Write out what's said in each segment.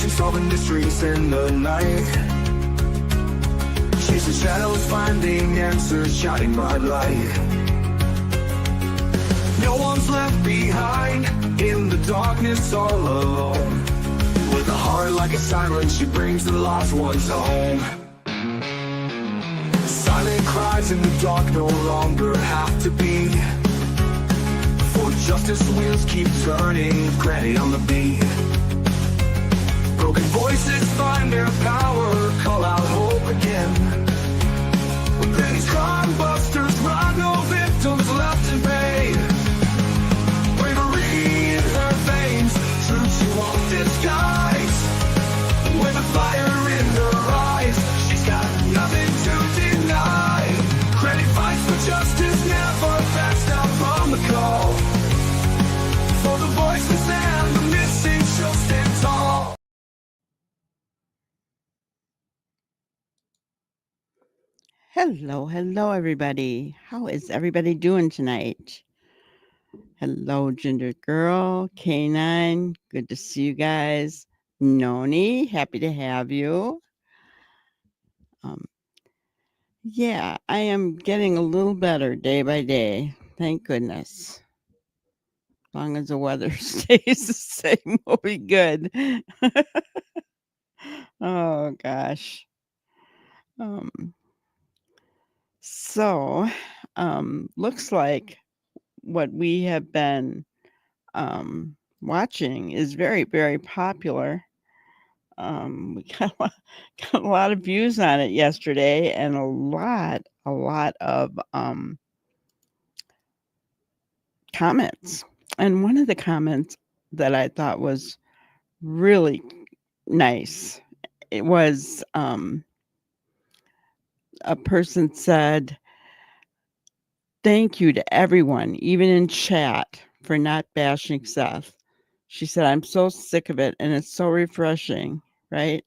Abduction, solving mysteries in the night. Chasing shadows, finding answers, shining bright light. No one's left behind in the darkness, all alone. With a heart like a siren, she brings the lost ones home. Silent cries in the dark no longer have to be, for justice wheels keep turning, granted on the beat. Broken voices find their power, call out hope again. When these crime busters run, no victims left to pay. Bravery in her veins, truth she won't disguise. With a fire in her eyes, she's got nothing to deny. Credit fights for justice, never backs down from the call. For the voiceless and the missing, she'll stand tall. Hello, everybody. How is everybody doing tonight? Hello, Ginger Girl, K9. Good to see you guys. Noni, happy to have you. Yeah, I am getting a little better day by day. Thank goodness. As long as the weather stays the same, we'll be good. Oh, gosh. Um, so, looks like what we have been watching is very, very popular. We got a lot of views on it yesterday, and a lot of comments. And one of the comments that I thought was really nice, it was a person said, "Thank you to everyone, even in chat, for not bashing Seth." She said, "I'm so sick of it, and it's so refreshing," right?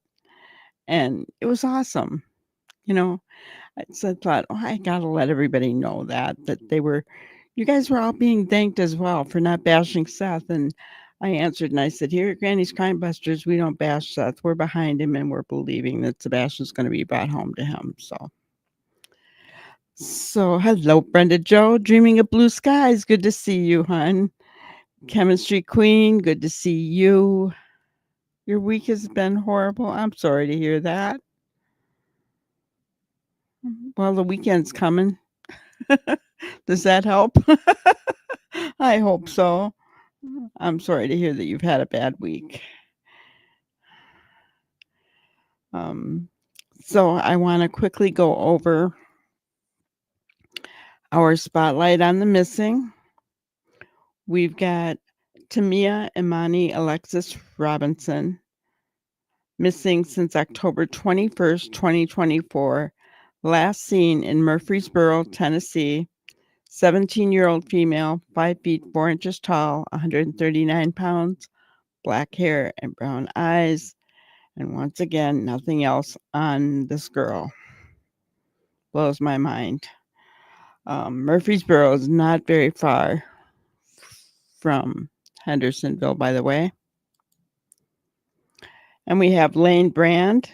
And it was awesome. You know, I thought, oh, I got to let everybody know that you guys were all being thanked as well for not bashing Seth. And I answered and I said, here at Granny's Crime Busters, we don't bash Seth. We're behind him and we're believing that Sebastian's going to be brought home to him. So hello, Brenda Joe, dreaming of blue skies. Good to see you, hon. Chemistry Queen, good to see you. Your week has been horrible. I'm sorry to hear that. Well, the weekend's coming. Does that help? I hope so. I'm sorry to hear that you've had a bad week. So I want to quickly go over our spotlight on the missing. We've got Tamia Imani Alexis Robinson, missing since October 21st, 2024, last seen in Murfreesboro, Tennessee. 17-year-old female, 5 feet 4 inches tall, 139 pounds, black hair and brown eyes. And once again, nothing else on this girl. Blows my mind. Murfreesboro is not very far from Hendersonville, by the way. And we have Lane Brand,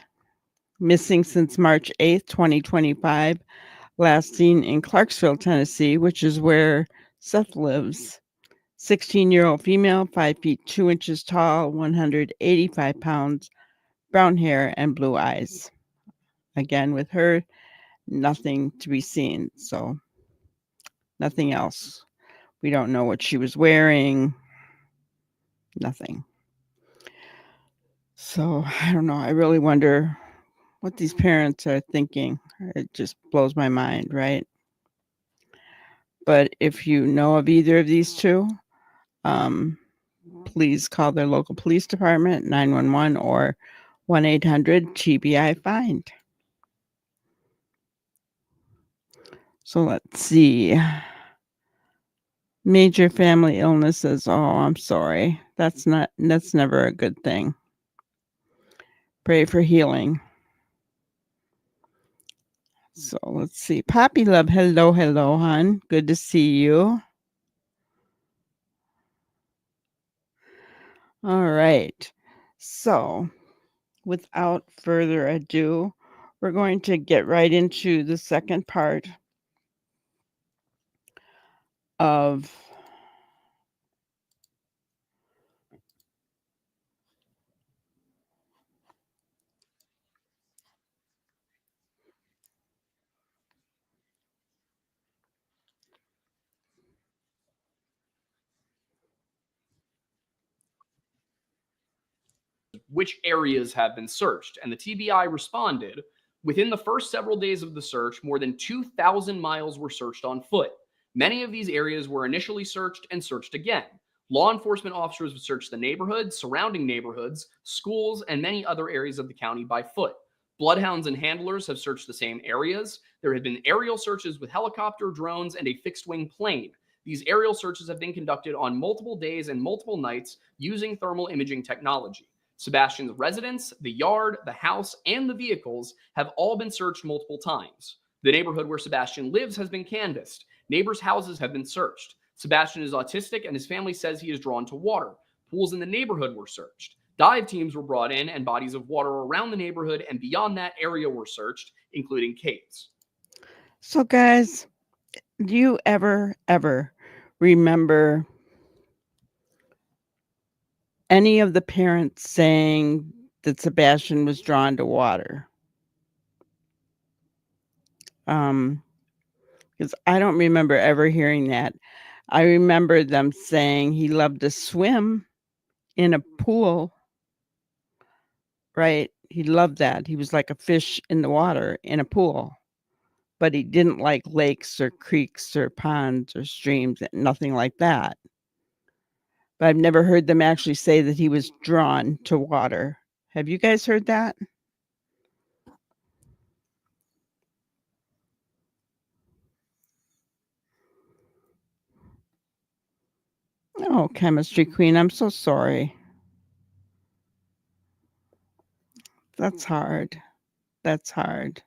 missing since March 8th, 2025, last seen in Clarksville, Tennessee, which is where Seth lives. 16-year-old female, 5 feet 2 inches tall, 185 pounds, brown hair and blue eyes. Again, with her, nothing to be seen. So nothing else. We don't know what she was wearing. Nothing. So I don't know. I really wonder what these parents are thinking. It just blows my mind, right? But if you know of either of these two, please call their local police department, 911 or 1-800-TBI-FIND. So let's see. Major family illnesses. Oh, I'm sorry. That's never a good thing. Pray for healing. So let's see. Poppy Love, hello, hon. Good to see you. All right. So without further ado, we're going to get right into the second part of which areas have been searched. And the TBI responded, within the first several days of the search, more than 2,000 miles were searched on foot. Many of these areas were initially searched and searched again. Law enforcement officers would search the neighborhood, surrounding neighborhoods, schools, and many other areas of the county by foot. Bloodhounds and handlers have searched the same areas. There have been aerial searches with helicopter, drones, and a fixed-wing plane. These aerial searches have been conducted on multiple days and multiple nights using thermal imaging technology. Sebastian's residence, the yard, the house, and the vehicles have all been searched multiple times. The neighborhood where Sebastian lives has been canvassed. Neighbors' houses have been searched. Sebastian is autistic and his family says he is drawn to water. Pools in the neighborhood were searched. Dive teams were brought in and bodies of water around the neighborhood and beyond that area were searched, including caves. So guys, do you ever remember any of the parents saying that Sebastian was drawn to water? Because I don't remember ever hearing that. I remember them saying he loved to swim in a pool, right? He loved that. He was like a fish in the water in a pool, but he didn't like lakes or creeks or ponds or streams, nothing like that. But I've never heard them actually say that he was drawn to water. Have you guys heard that? Oh, chemistry queen, I'm so sorry. That's hard. That's hard.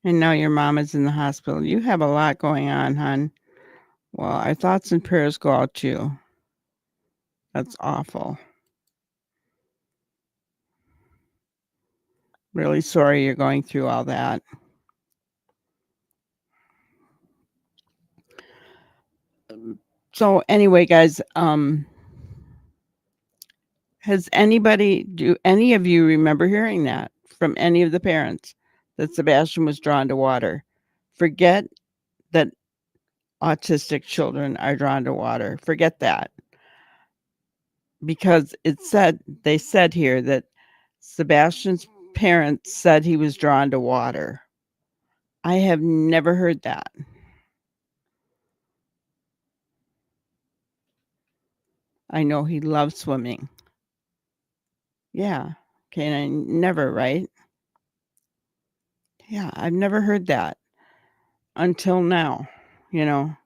And now your mom is in the hospital. You have a lot going on, hon. Well, our thoughts and prayers go out to you. That's awful. Really sorry you're going through all that. So anyway, guys, do any of you remember hearing that from any of the parents that Sebastian was drawn to water? Forget that autistic children are drawn to water. Forget that. Because they said here that Sebastian's parents said he was drawn to water. I have never heard that. I know he loves swimming. Yeah. Okay, and I never, right? Yeah, I've never heard that until now, you know.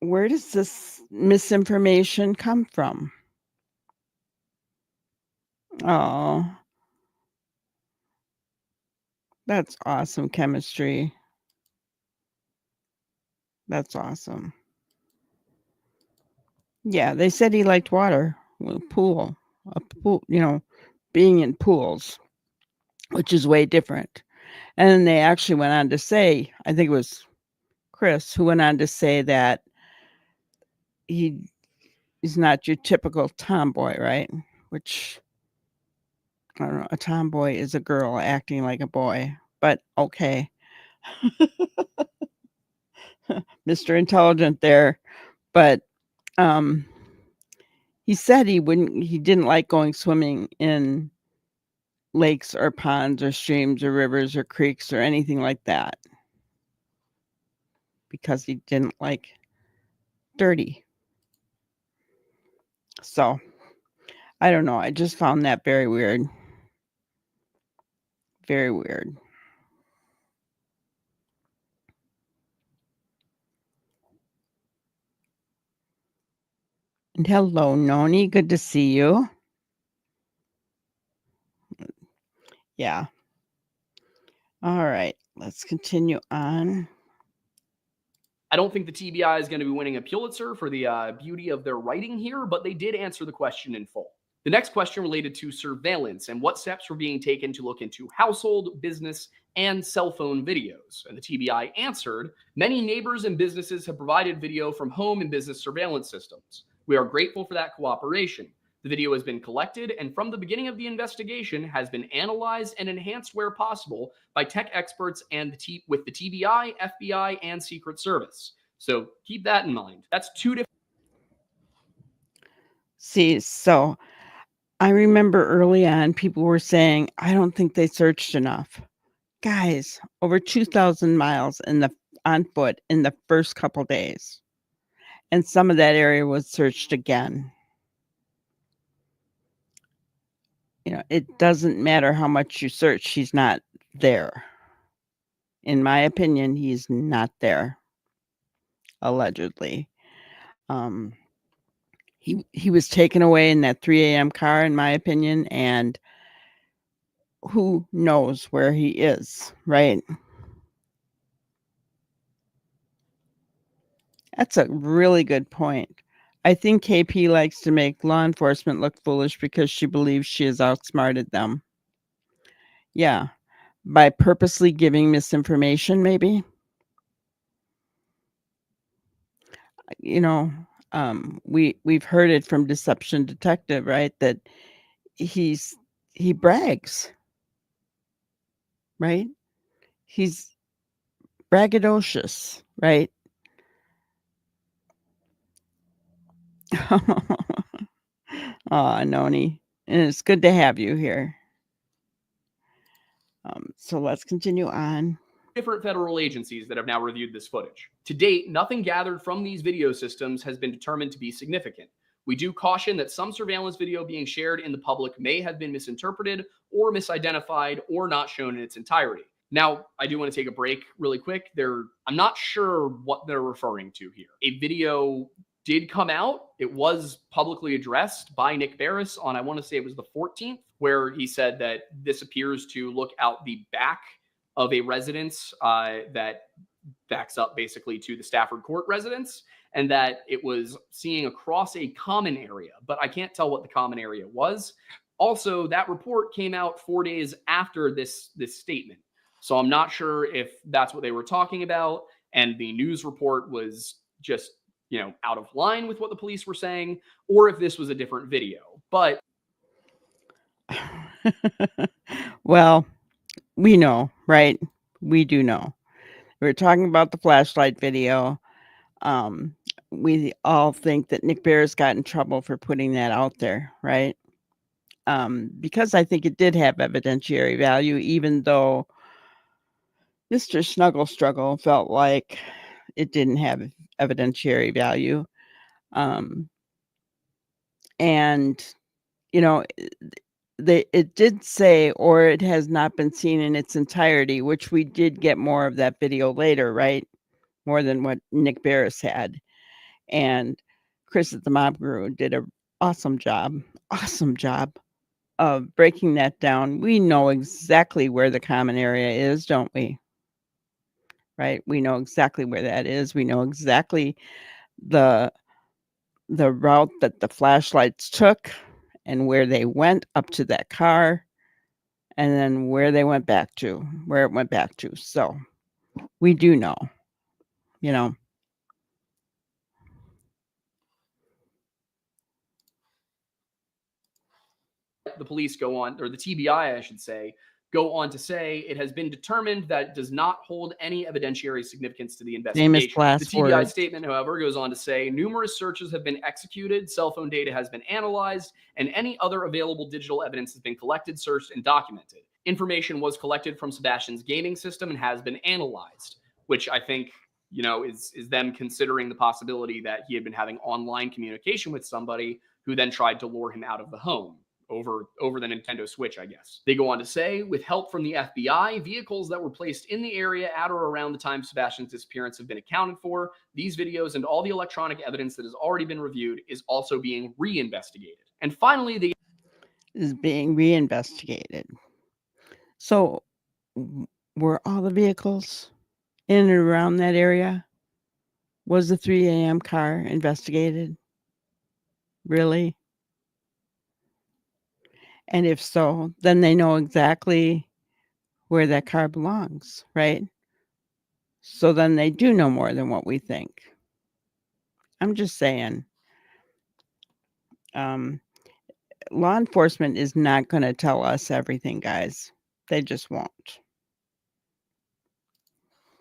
Where does this misinformation come from? Oh, that's awesome chemistry. That's awesome. Yeah, they said he liked water, a pool, being in pools, which is way different. And then they actually went on to say, I think it was Chris who went on to say that he is not your typical tomboy, right? Which, I don't know, a tomboy is a girl acting like a boy, but okay. Mr. Intelligent there. But he said he didn't like going swimming in lakes or ponds or streams or rivers or creeks or anything like that because he didn't like dirty. So I don't know. I just found that very weird. Very weird. And hello, Noni. Good to see you. Yeah. All right. Let's continue on. I don't think the TBI is going to be winning a Pulitzer for the beauty of their writing here, but they did answer the question in full. The next question related to surveillance and what steps were being taken to look into household, business, and cell phone videos. And the TBI answered, many neighbors and businesses have provided video from home and business surveillance systems. We are grateful for that cooperation. The video has been collected and from the beginning of the investigation has been analyzed and enhanced where possible by tech experts and with the TBI, FBI, and Secret Service. So keep that in mind. That's two different. See, so I remember early on people were saying, I don't think they searched enough. Guys, over 2,000 miles on foot in the first couple days. And some of that area was searched again. You know, it doesn't matter how much you search, he's not there. In my opinion, he's not there. Allegedly. He was taken away in that 3 a.m. car, in my opinion, and who knows where he is, right? That's a really good point. I think KP likes to make law enforcement look foolish because she believes she has outsmarted them. Yeah, by purposely giving misinformation, maybe. You know, we've heard it from Deception Detective, right? That he brags, right? He's braggadocious, right? Noni, and it's good to have you here. So let's continue on. Different federal agencies that have now reviewed this footage. To date, nothing gathered from these video systems has been determined to be significant. We do caution that some surveillance video being shared in the public may have been misinterpreted or misidentified or not shown in its entirety. Now, I do want to take a break really quick. I'm not sure what they're referring to here. A video did come out. It was publicly addressed by Nick Barris on, I want to say it was the 14th, where he said that this appears to look out the back of a residence that backs up basically to the Stafford Court residence, and that it was seeing across a common area, but I can't tell what the common area was. Also, that report came out 4 days after this statement. So I'm not sure if that's what they were talking about, and the news report was just, out of line with what the police were saying, or if this was a different video. But well, we know, right? We do know. We're talking about the flashlight video. We all think that Nick Barris got in trouble for putting that out there, right? Because I think it did have evidentiary value, even though Mr. Snuggle Struggle felt like it didn't have evidentiary value. And, it did say, or it has not been seen in its entirety, which we did get more of that video later, right? More than what Nick Barris had. And Chris at the Mob Guru did an awesome job of breaking that down. We know exactly where the common area is, don't we? Right? We know exactly where that is. We know exactly the route that the flashlights took and where they went up to that car, and then where it went back to. So we do know, the police go on, or the TBI, I should say, go on to say it has been determined that it does not hold any evidentiary significance to the investigation. The TBI statement, however, goes on to say numerous searches have been executed, cell phone data has been analyzed, and any other available digital evidence has been collected, searched, and documented. Information was collected from Sebastian's gaming system and has been analyzed, which I think, is them considering the possibility that he had been having online communication with somebody who then tried to lure him out of the home. Over the Nintendo Switch, I guess. They go on to say, with help from the FBI, vehicles that were placed in the area at or around the time Sebastian's disappearance have been accounted for. These videos and all the electronic evidence that has already been reviewed is also being reinvestigated. And finally, is being reinvestigated. So were all the vehicles in and around that area? Was the 3 a.m. car investigated? Really? And if so, then they know exactly where that car belongs, right? So then they do know more than what we think. I'm just saying. Um, law enforcement is not going to tell us everything, guys. They just won't.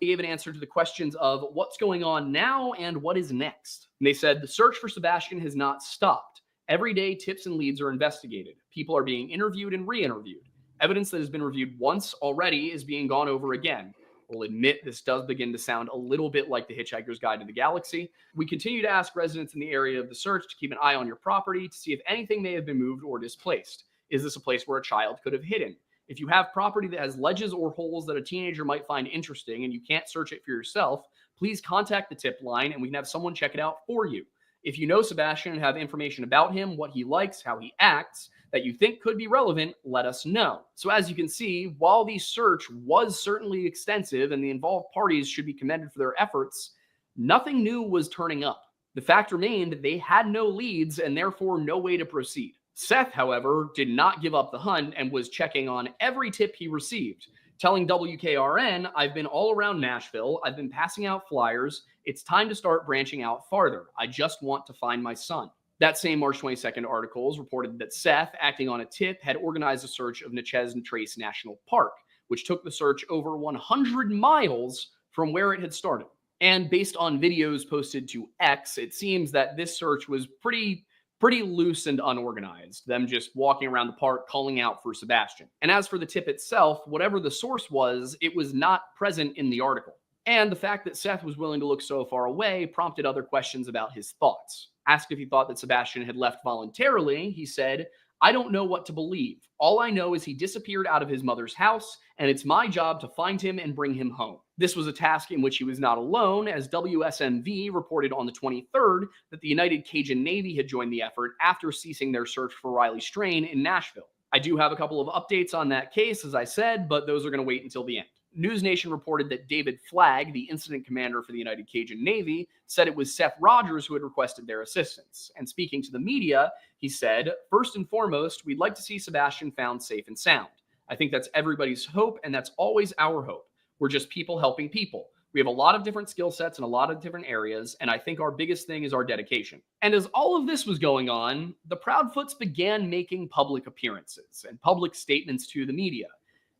They gave an answer to the questions of what's going on now and what is next. And they said the search for Sebastian has not stopped. Every day, tips and leads are investigated. People are being interviewed and re-interviewed. Evidence that has been reviewed once already is being gone over again. We'll admit this does begin to sound a little bit like the Hitchhiker's Guide to the Galaxy. We continue to ask residents in the area of the search to keep an eye on your property to see if anything may have been moved or displaced. Is this a place where a child could have hidden? If you have property that has ledges or holes that a teenager might find interesting and you can't search it for yourself, please contact the tip line and we can have someone check it out for you. If you know Sebastian and have information about him, what he likes, how he acts, that you think could be relevant, let us know. So as you can see, while the search was certainly extensive and the involved parties should be commended for their efforts, nothing new was turning up. The fact remained they had no leads and therefore no way to proceed. Seth, however, did not give up the hunt and was checking on every tip he received, telling WKRN, "I've been all around Nashville. I've been passing out flyers. It's time to start branching out farther. I just want to find my son." That same March 22nd articles reported that Seth, acting on a tip, had organized a search of Natchez and Trace National Park, which took the search over 100 miles from where it had started. And based on videos posted to X, it seems that this search was pretty loose and unorganized, them just walking around the park calling out for Sebastian. And as for the tip itself, whatever the source was, it was not present in the article. And the fact that Seth was willing to look so far away prompted other questions about his thoughts. Asked if he thought that Sebastian had left voluntarily, he said, "I don't know what to believe. All I know is he disappeared out of his mother's house, and it's my job to find him and bring him home." This was a task in which he was not alone, as WSMV reported on the 23rd that the United Cajun Navy had joined the effort after ceasing their search for Riley Strain in Nashville. I do have a couple of updates on that case, as I said, but those are going to wait until the end. News Nation reported that David Flagg, the incident commander for the United Cajun Navy, said it was Seth Rogers who had requested their assistance. And speaking to the media, he said, "First and foremost, we'd like to see Sebastian found safe and sound. I think that's everybody's hope, and that's always our hope. We're just people helping people. We have a lot of different skill sets in a lot of different areas, and I think our biggest thing is our dedication." And as all of this was going on, the Proudfoots began making public appearances and public statements to the media.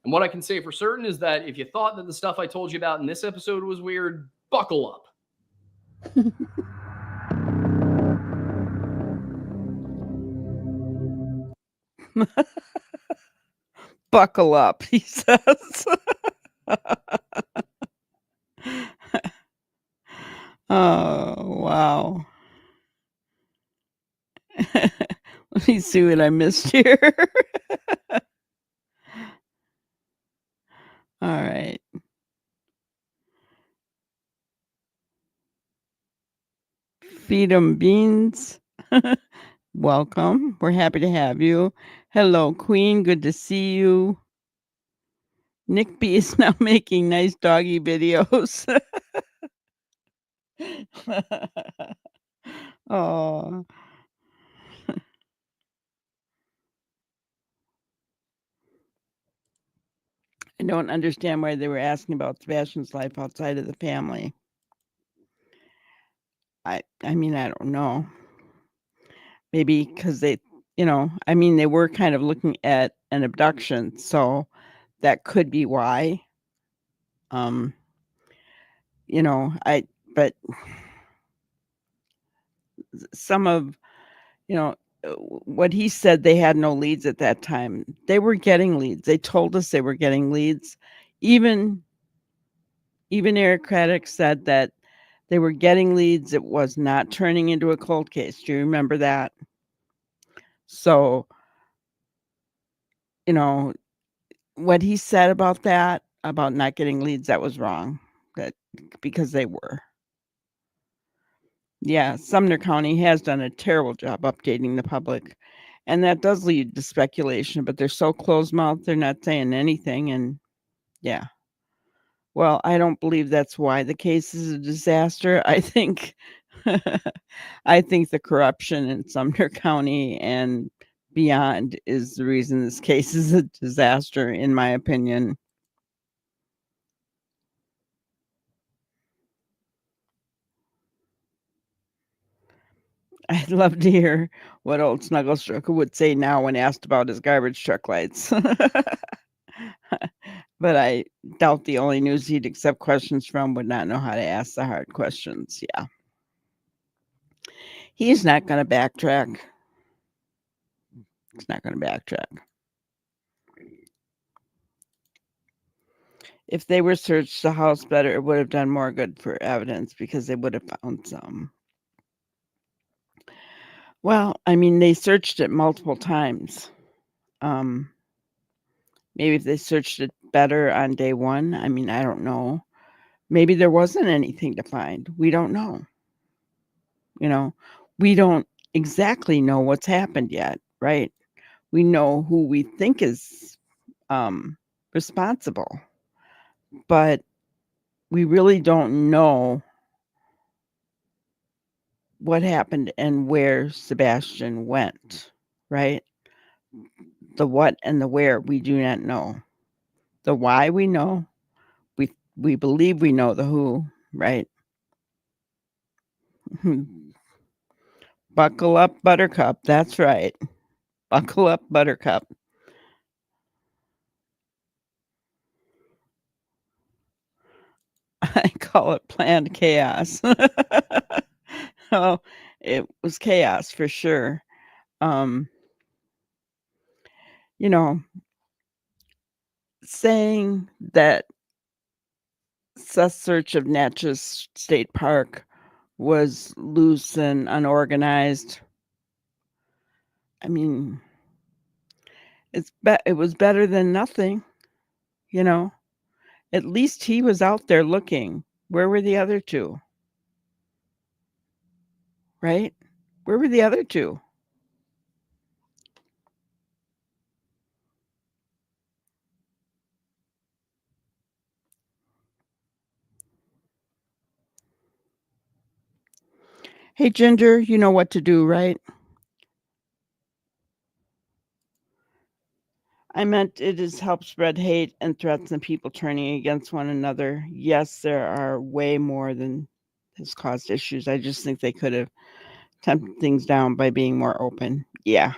And what I can say for certain is that if you thought that the stuff I told you about in this episode was weird, buckle up. Buckle up, he says. Oh, wow. Let me see what I missed here. All right. Feed 'em beans. Welcome. We're happy to have you. Hello, Queen. Good to see you. Nick B is now making nice doggy videos. Oh. I don't understand why they were asking about Sebastian's life outside of the family. I mean, I don't know. Maybe because they, they were kind of looking at an abduction, so that could be why. But some of, what he said, they had no leads at that time. They were getting leads. They told us they were getting leads. Even Eric Craddock said that they were getting leads. It was not turning into a cold case. Do you remember that? So, what he said about that, about not getting leads, that was wrong. That because they were. Yeah, Sumner County has done a terrible job updating the public. And that does lead to speculation, but they're so closed-mouthed, they're not saying anything. And yeah. Well, I don't believe that's why the case is a disaster. I think I think the corruption in Sumner County and beyond is the reason this case is a disaster, in my opinion. I'd love to hear what old Snugglestrucker would say now when asked about his garbage truck lights. But I doubt the only news he'd accept questions from would not know how to ask the hard questions. Yeah. He's not going to backtrack. He's not going to backtrack. If they were searched the house better, it would have done more good for evidence because they would have found some. Well, I mean, they searched it multiple times. Maybe if they searched it better on day one, I mean, I don't know. Maybe there wasn't anything to find. We don't know. You know, we don't exactly know what's happened yet, right? We know who we think is responsible, but we really don't know what happened and where Sebastian went, right? The what and the where we do not know. The why we know. We believe we know the who, right? Buckle up, Buttercup. That's right. Buckle up, Buttercup. I call it planned chaos. Oh, it was chaos for sure. You know, saying that Seth's search of Natchez State Park was loose and unorganized. I mean, it was better than nothing, you know. At least he was out there looking. Where were the other two? Right? Where were the other two? Hey, Ginger, you know what to do, right? I meant it has helped spread hate and threats and people turning against one another. Yes, there are way more than has caused issues. I just think they could have tamped things down by being more open. Yeah.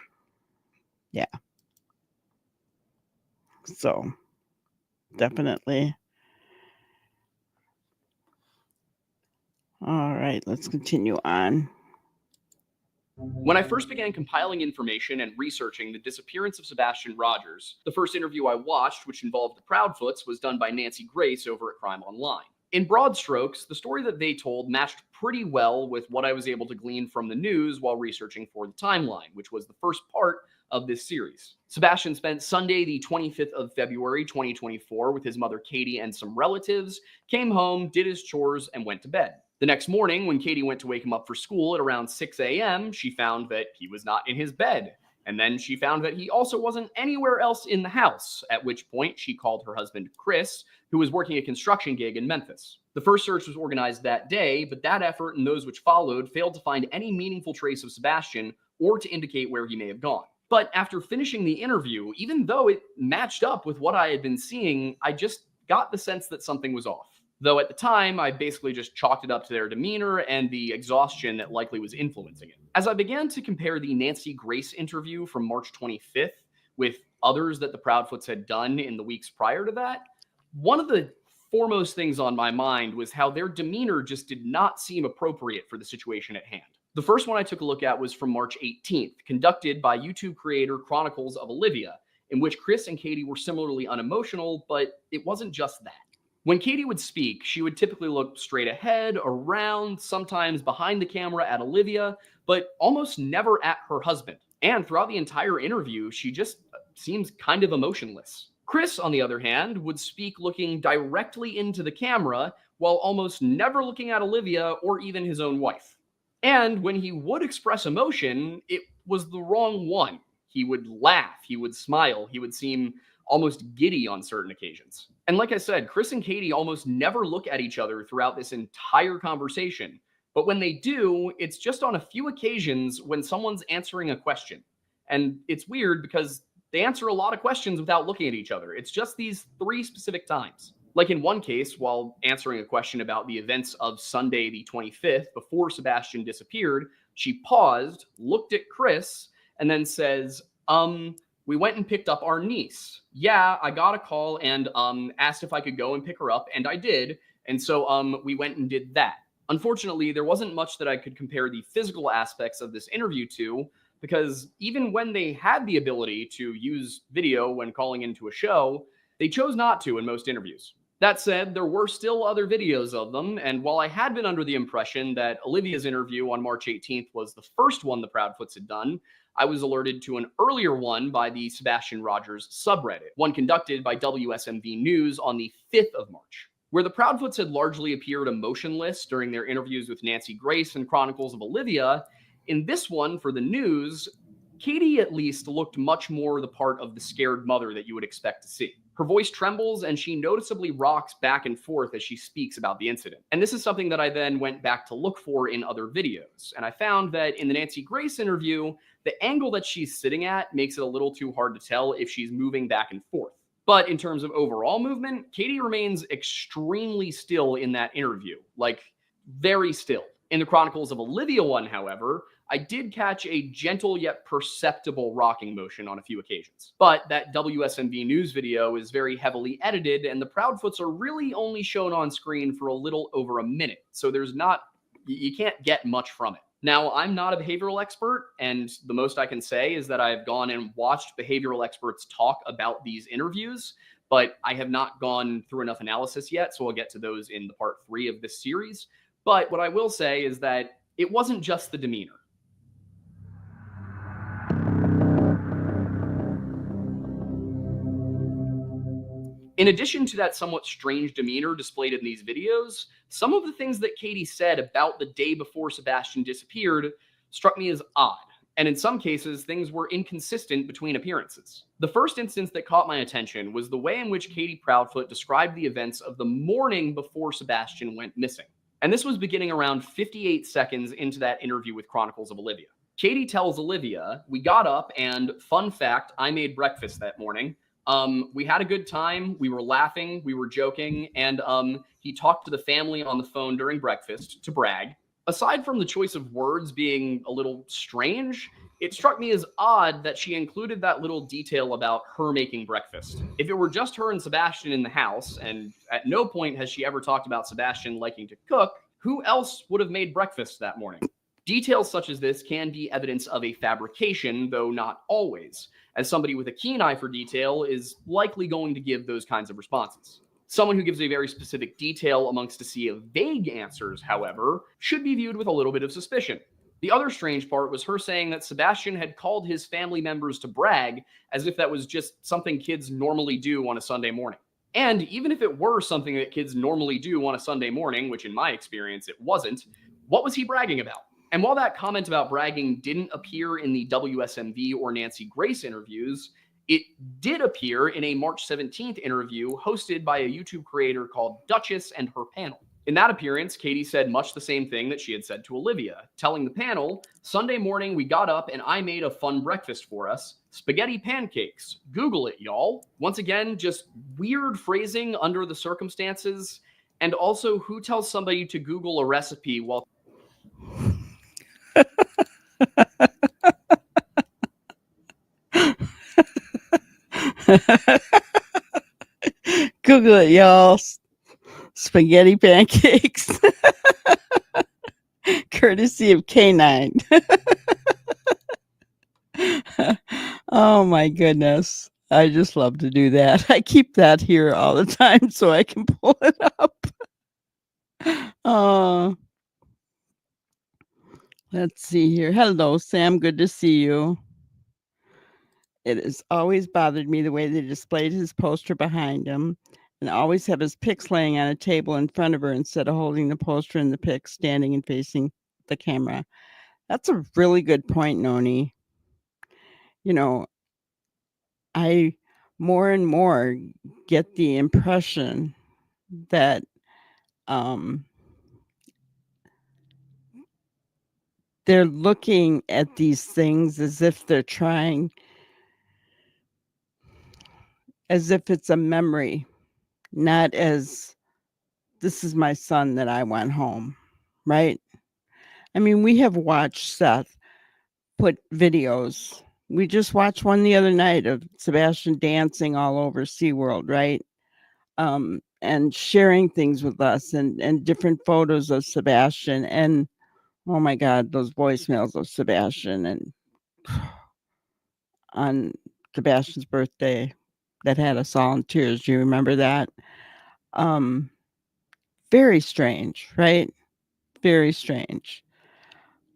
Yeah. So definitely. All right, let's continue on. When I first began compiling information and researching the disappearance of Sebastian Rogers, the first interview I watched, which involved the Proudfoots, was done by Nancy Grace over at Crime Online. In broad strokes, the story that they told matched pretty well with what I was able to glean from the news while researching for the timeline, which was the first part of this series. Sebastian spent Sunday, the 25th of February, 2024, with his mother Katie and some relatives, came home, did his chores, and went to bed. The next morning, when Katie went to wake him up for school at around 6 a.m., she found that he was not in his bed. And then she found that he also wasn't anywhere else in the house, at which point she called her husband, Chris, who was working a construction gig in Memphis. The first search was organized that day, but that effort and those which followed failed to find any meaningful trace of Sebastian or to indicate where he may have gone. But after finishing the interview, even though it matched up with what I had been seeing, I just got the sense that something was off. Though at the time, I basically just chalked it up to their demeanor and the exhaustion that likely was influencing it. As I began to compare the Nancy Grace interview from March 25th with others that the Proudfoots had done in the weeks prior to that, one of the foremost things on my mind was how their demeanor just did not seem appropriate for the situation at hand. The first one I took a look at was from March 18th, conducted by YouTube creator Chronicles of Olivia, in which Chris and Katie were similarly unemotional, but it wasn't just that. When Katie would speak, she would typically look straight ahead, around, sometimes behind the camera at Olivia, but almost never at her husband. And throughout the entire interview, she just seems kind of emotionless. Chris, on the other hand, would speak looking directly into the camera while almost never looking at Olivia or even his own wife. And when he would express emotion, it was the wrong one. He would laugh, he would smile, he would seem almost giddy on certain occasions. And like I said, Chris and Katie almost never look at each other throughout this entire conversation. But when they do, it's just on a few occasions when someone's answering a question. And it's weird because they answer a lot of questions without looking at each other. It's just these 3 specific times. Like in one case, while answering a question about the events of Sunday the 25th before Sebastian disappeared, she paused, looked at Chris, and then says, we went and picked up our niece. Yeah, I got a call and asked if I could go and pick her up, and I did. And so we went and did that. Unfortunately, there wasn't much that I could compare the physical aspects of this interview to, because even when they had the ability to use video when calling into a show, they chose not to in most interviews. That said, there were still other videos of them, and while I had been under the impression that Olivia's interview on March 18th was the first one the Proudfoots had done, I was alerted to an earlier one by the Sebastian Rogers subreddit, one conducted by WSMV News on the 5th of March, where the Proudfoots had largely appeared emotionless during their interviews with Nancy Grace and Chronicles of Olivia. In this one, for the news, Katie at least looked much more the part of the scared mother that you would expect to see. Her voice trembles and she noticeably rocks back and forth as she speaks about the incident. And this is something that I then went back to look for in other videos. And I found that in the Nancy Grace interview, the angle that she's sitting at makes it a little too hard to tell if she's moving back and forth. But in terms of overall movement, Katie remains extremely still in that interview, like very still. In the Chronicles of Olivia one, however, I did catch a gentle yet perceptible rocking motion on a few occasions. But that WSMV News video is very heavily edited, and the Proudfoots are really only shown on screen for a little over a minute. So you can't get much from it. Now, I'm not a behavioral expert, and the most I can say is that I've gone and watched behavioral experts talk about these interviews, but I have not gone through enough analysis yet, so I'll get to those in the part 3 of this series. But what I will say is that it wasn't just the demeanor. In addition to that somewhat strange demeanor displayed in these videos, some of the things that Katie said about the day before Sebastian disappeared struck me as odd. And in some cases, things were inconsistent between appearances. The first instance that caught my attention was the way in which Katie Proudfoot described the events of the morning before Sebastian went missing. And this was beginning around 58 seconds into that interview with Chronicles of Olivia. Katie tells Olivia, "We got up and, fun fact, I made breakfast that morning. We had a good time. We were laughing. We were joking. And he talked to the family on the phone during breakfast to brag." Aside from the choice of words being a little strange, it struck me as odd that she included that little detail about her making breakfast. If it were just her and Sebastian in the house, and at no point has she ever talked about Sebastian liking to cook, who else would have made breakfast that morning? Details such as this can be evidence of a fabrication, though not always, as somebody with a keen eye for detail is likely going to give those kinds of responses. Someone who gives a very specific detail amongst a sea of vague answers, however, should be viewed with a little bit of suspicion. The other strange part was her saying that Sebastian had called his family members to brag, as if that was just something kids normally do on a Sunday morning. And even if it were something that kids normally do on a Sunday morning, which in my experience it wasn't, what was he bragging about? And while that comment about bragging didn't appear in the WSMV or Nancy Grace interviews, it did appear in a March 17th interview hosted by a YouTube creator called Duchess and her panel. In that appearance, Katie said much the same thing that she had said to Olivia, telling the panel, "Sunday morning we got up and I made a fun breakfast for us. Spaghetti pancakes. Google it, y'all." Once again, just weird phrasing under the circumstances. And also, who tells somebody to Google a recipe while Google it, y'all. Spaghetti pancakes. Courtesy of K9. Oh my goodness. I just love to do that. I keep that here all the time so I can pull it up. Let's see here. Hello, Sam. Good to see you. It has always bothered me the way they displayed his poster behind him and always have his pics laying on a table in front of her instead of holding the poster and the pics standing and facing the camera. That's a really good point, Noni. You know, I more and more get the impression that um, they're looking at these things as if they're trying, as if it's a memory, not as this is my son that I want home, right? I mean, we have watched Seth put videos. We just watched one the other night of Sebastian dancing all over SeaWorld, right? And sharing things with us and different photos of Sebastian. And oh my God, those voicemails of Sebastian and on Sebastian's birthday that had us all in tears. Do you remember that? Um, very strange, right? Very strange.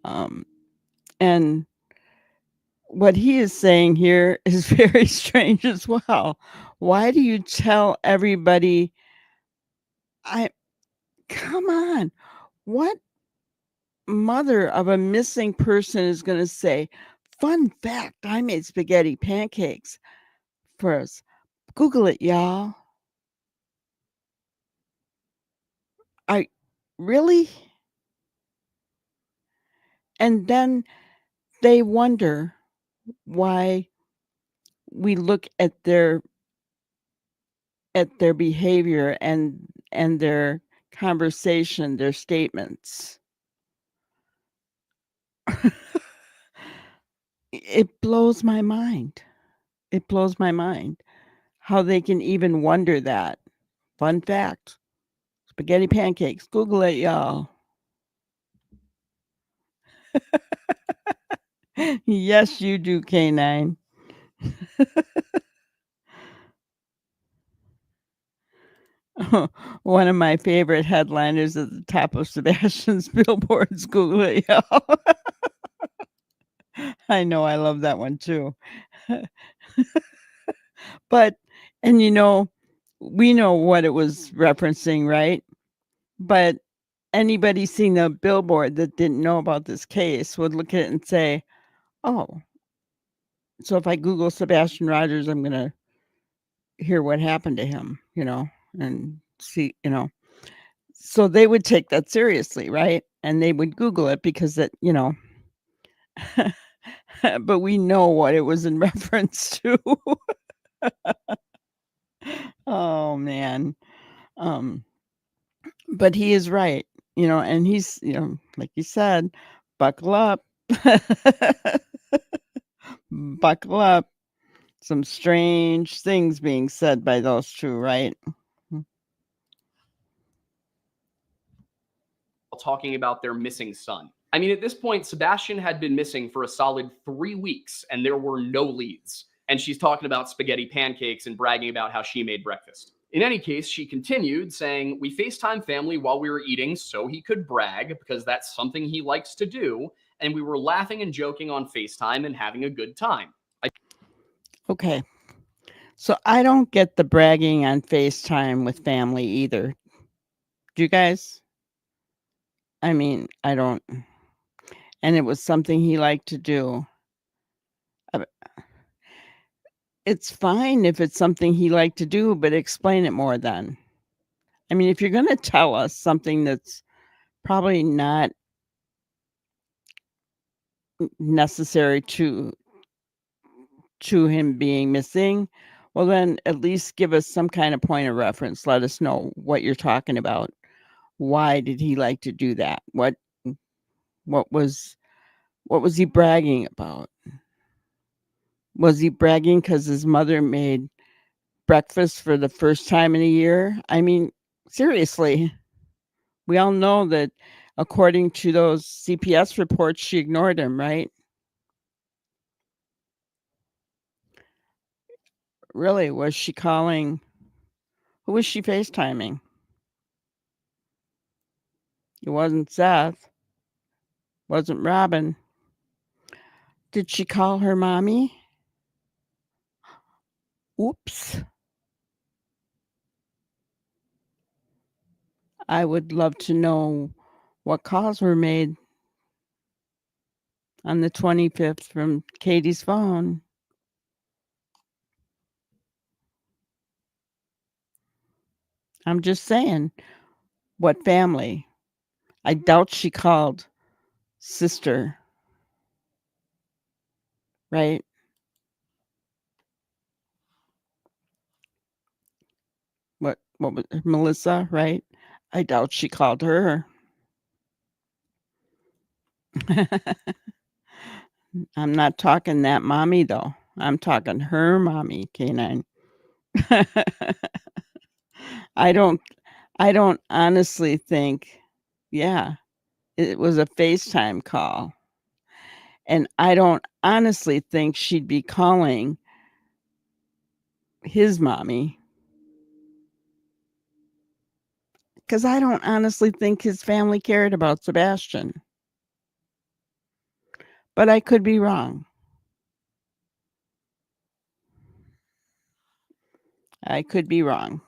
Um, and what he is saying here is very strange as well. Why do you tell everybody? I come on. What mother of a missing person is going to say, "Fun fact, I made spaghetti pancakes for us. Google it, y'all." I really? And then they wonder why we look at their behavior and their conversation, their statements. It blows my mind. It blows my mind how they can even wonder that. Fun fact, spaghetti pancakes. Google it, y'all. Yes, you do, K9. One of my favorite headliners at the top of Sebastian's billboards. Google it, y'all. I know, I love that one too. But, and we know what it was referencing, right? But anybody seeing the billboard that didn't know about this case would look at it and say, oh, so if I Google Sebastian Rogers, I'm going to hear what happened to him, and see, so they would take that seriously, right? And they would Google it because but we know what it was in reference to. Oh man. Um, but he is right, and he's, like you said, buckle up. Buckle up. Some strange things being said by those two, right? Talking about their missing son. I mean, at this point, Sebastian had been missing for a solid 3 weeks and there were no leads. And she's talking about spaghetti pancakes and bragging about how she made breakfast. In any case, she continued saying, "We FaceTime family while we were eating so he could brag because that's something he likes to do. And we were laughing and joking on FaceTime and having a good time." Okay. So I don't get the bragging on FaceTime with family either. Do you guys? I mean, I don't. And it was something he liked to do. Uh, It's fine if it's something he liked to do, but explain it more then. I mean, if you're going to tell us something that's probably not necessary to him being missing, well then at least give us some kind of point of reference. Let us know what you're talking about. Why did he like to do that? What was he bragging about? Was he bragging because his mother made breakfast for the first time in a year? I mean, seriously, we all know that according to those CPS reports, she ignored him, right? Really, was she calling? Who was she FaceTiming? It wasn't Seth. Wasn't Robin. Did she call her mommy? Oops. I would love to know what calls were made on the 25th from Katie's phone. I'm just saying, what family? I doubt she called sister, right? What was Melissa, right? I doubt she called her. I'm not talking that mommy though. I'm talking her mommy, Canine. I don't I don't honestly think, yeah, it was a FaceTime call. And I don't honestly think she'd be calling his mommy, because I don't honestly think his family cared about Sebastian. But I could be wrong. I could be wrong.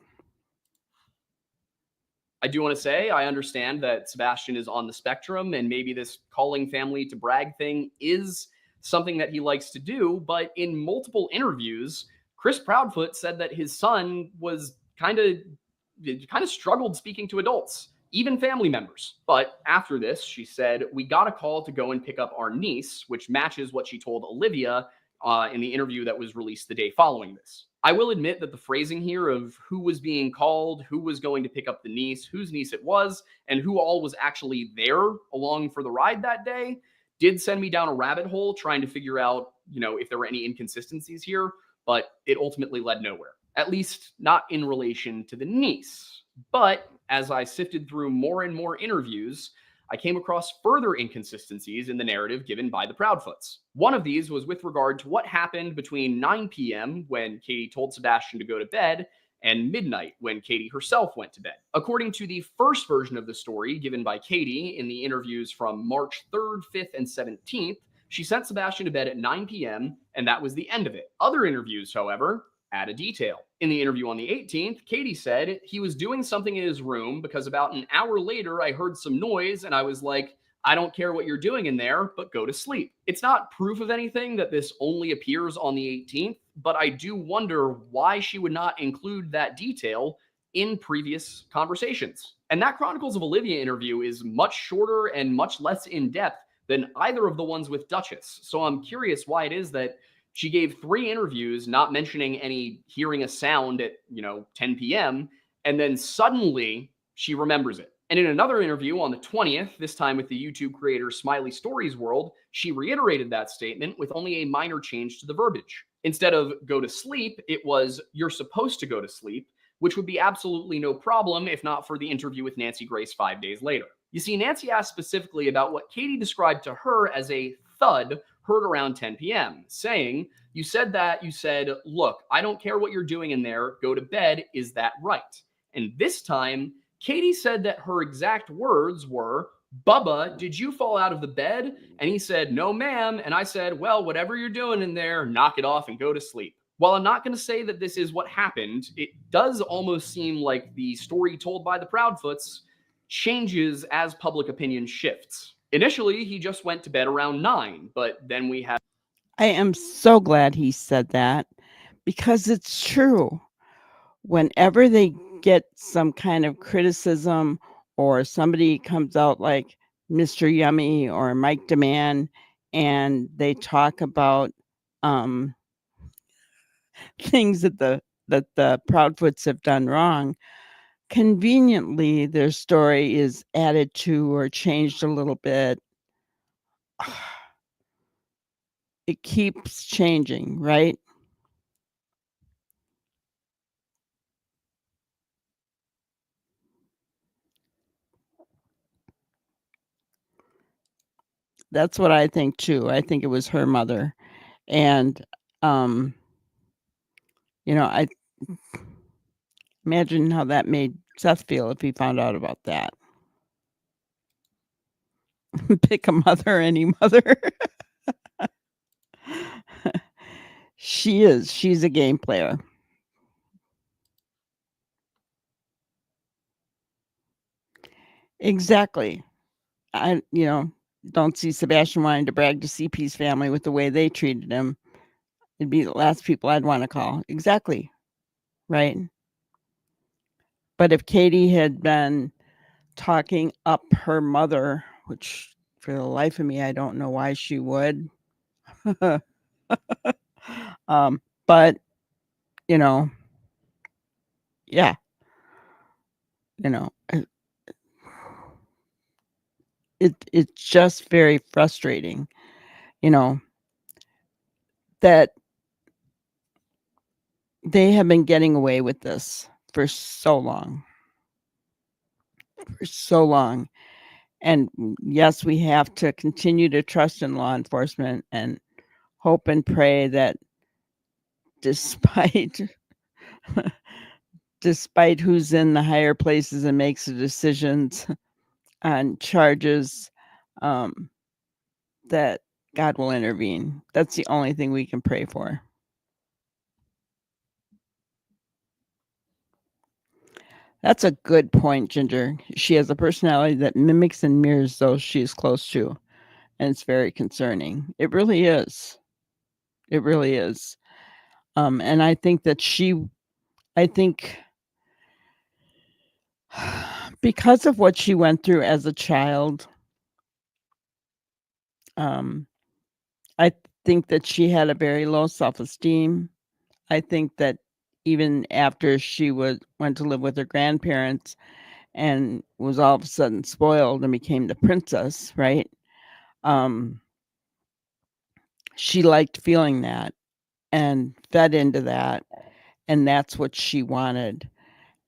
I do want to say I understand that Sebastian is on the spectrum, and maybe this calling family to brag thing is something that he likes to do. But in multiple interviews, Chris Proudfoot said that his son was kind of struggled speaking to adults, even family members. But after this, she said, "We got a call to go and pick up our niece," which matches what she told Olivia in the interview that was released the day following this. I will admit that the phrasing here of who was being called, who was going to pick up the niece, whose niece it was, and who all was actually there along for the ride that day did send me down a rabbit hole trying to figure out, if there were any inconsistencies here, but it ultimately led nowhere, at least not in relation to the niece. But as I sifted through more and more interviews, I came across further inconsistencies in the narrative given by the Proudfoots. One of these was with regard to what happened between 9 p.m. when Katie told Sebastian to go to bed and midnight when Katie herself went to bed. According to the first version of the story given by Katie in the interviews from March 3rd, 5th, and 17th, she sent Sebastian to bed at 9 p.m., and that was the end of it. Other interviews, however, add a detail. In the interview on the 18th, Katie said he was doing something in his room because about an hour later, I heard some noise and I was like, "I don't care what you're doing in there, but go to sleep." It's not proof of anything that this only appears on the 18th, but I do wonder why she would not include that detail in previous conversations. And that Chronicles of Olivia interview is much shorter and much less in depth than either of the ones with Duchess. So I'm curious why it is that she gave 3 interviews, not mentioning any hearing a sound at, 10 p.m., and then suddenly she remembers it. And in another interview on the 20th, this time with the YouTube creator Smiley Stories World, she reiterated that statement with only a minor change to the verbiage. Instead of "go to sleep," it was "you're supposed to go to sleep," which would be absolutely no problem if not for the interview with Nancy Grace 5 days later. You see, Nancy asked specifically about what Katie described to her as a thud heard around 10 p.m., saying, you said, "Look, I don't care what you're doing in there. Go to bed. Is that right?" And this time, Katie said that her exact words were, "Bubba, did you fall out of the bed?" And he said, "No, ma'am." And I said, "Well, whatever you're doing in there, knock it off and go to sleep." While I'm not going to say that this is what happened, it does almost seem like the story told by the Proudfoots changes as public opinion shifts. Initially, he just went to bed around 9, but then we had. I am so glad he said that, because it's true. Whenever they get some kind of criticism or somebody comes out like Mr. Yummy or Mike Demand and they talk about things that the Proudfoots have done wrong, conveniently their story is added to or changed a little bit. It keeps changing, right? That's what I think too. I think it was her mother. And I imagine how that made Seth feel if he found out about that. Pick a mother, any mother. She's a game player. Exactly. I don't see Sebastian wanting to brag to CP's family with the way they treated him. It'd be the last people I'd want to call. Exactly. Right. But if Katie had been talking up her mother, which for the life of me, I don't know why she would. But, you know, yeah, you know, it's just very frustrating, you know, that they have been getting away with this for so long. For so long. And yes, we have to continue to trust in law enforcement and hope and pray that despite despite who's in the higher places and makes the decisions on charges, that God will intervene. That's the only thing we can pray for. That's a good point, Ginger. She has a personality that mimics and mirrors those she is close to, and it's very concerning. It really is. It really is. And I think that I think because of what she went through as a child, um, I think that she had a very low self-esteem. I think that even after she went to live with her grandparents and was all of a sudden spoiled and became the princess, right? Um, she liked feeling that and fed into that, and that's what she wanted.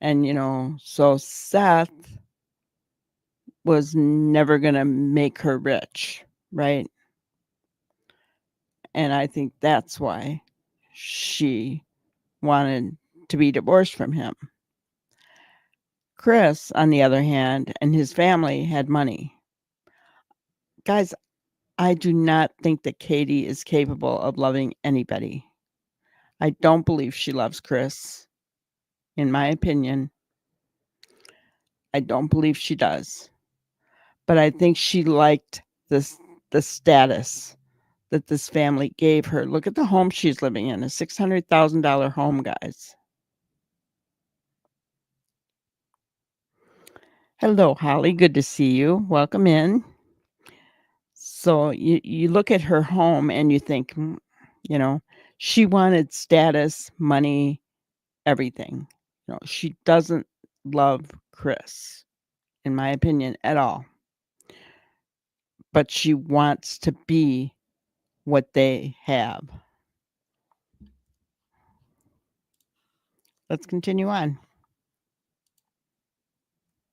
And so Seth was never going to make her rich, right? And I think that's why she wanted to be divorced from him. Chris, on the other hand, and his family had money. Guys, I do not think that Katie is capable of loving anybody. I don't believe she loves Chris. In my opinion, I don't believe she does. But I think she liked the status that this family gave her. Look at the home she's living in, a $600,000 home, guys. Hello, Holly. Good to see you. Welcome in. So you look at her home and you think, she wanted status, money, everything. She doesn't love Chris, in my opinion, at all. But she wants to be what they have. Let's continue on.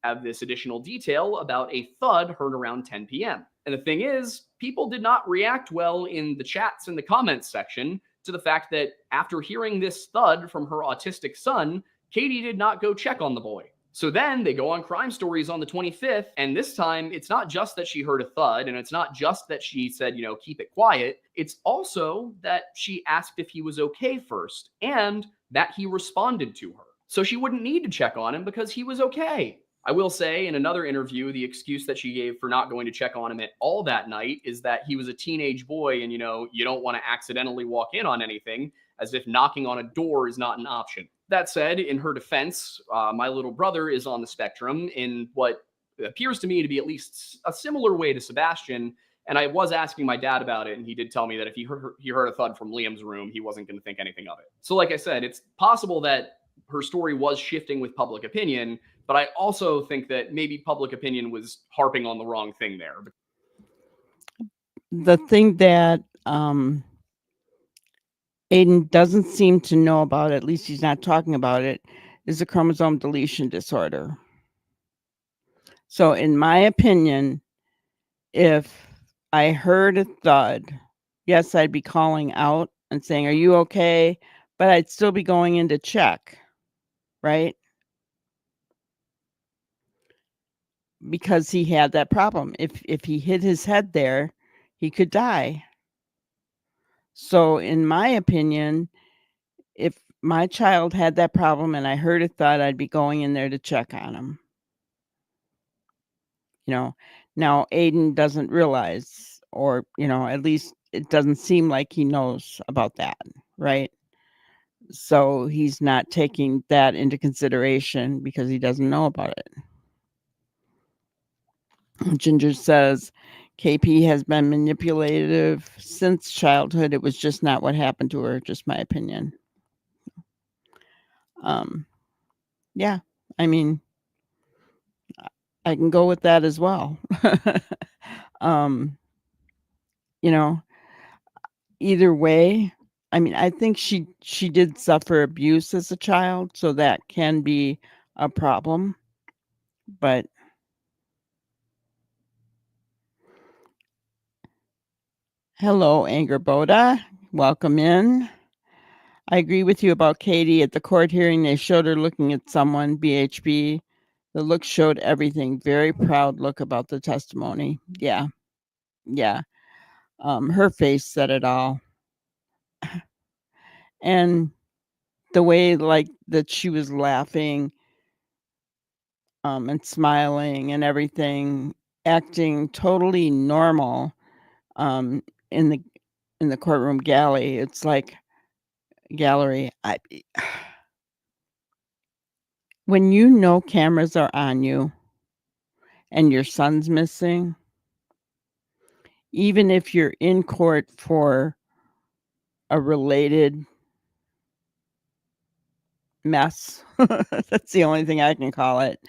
Have this additional detail about a thud heard around 10 p.m. And the thing is, people did not react well in the chats and the comments section to the fact that after hearing this thud from her autistic son, Katie did not go check on the boy. So then they go on Crime Stories on the 25th, and this time it's not just that she heard a thud, and it's not just that she said, keep it quiet. It's also that she asked if he was okay first, and that he responded to her. So she wouldn't need to check on him because he was okay. I will say in another interview, the excuse that she gave for not going to check on him at all that night is that he was a teenage boy and, you don't want to accidentally walk in on anything, as if knocking on a door is not an option. That said, in her defense, my little brother is on the spectrum in what appears to me to be at least a similar way to Sebastian. And I was asking my dad about it, and he did tell me that if he heard a thud from Liam's room, he wasn't going to think anything of it. So like I said, it's possible that her story was shifting with public opinion, but I also think that maybe public opinion was harping on the wrong thing there. The thing that Aiden doesn't seem to know about, at least he's not talking about it, is a chromosome deletion disorder. So in my opinion, if I heard a thud, yes, I'd be calling out and saying, "Are you okay?" But I'd still be going in to check, right? Because he had that problem. If he hit his head there, he could die. So in my opinion, if my child had that problem and I heard a thud, I'd be going in there to check on him. Now Aiden doesn't realize, or, at least it doesn't seem like he knows about that, right? So he's not taking that into consideration because he doesn't know about it. Ginger says KP has been manipulative since childhood. It was just not what happened to her, just my opinion. Yeah, I mean, I can go with that as well. You know, either way, I mean, I think she did suffer abuse as a child, so that can be a problem. But hello, Anger Boda. Welcome in. I agree with you about Katie. At the court hearing, they showed her looking at someone, BHB. The look showed everything. Very proud look about the testimony. Yeah. Yeah. Her face said it all. And the way like that she was laughing and smiling and everything, acting totally normal um in the courtroom gallery. It's like gallery. When you know cameras are on you and your son's missing, even if you're in court for a related mess, that's the only thing I can call it.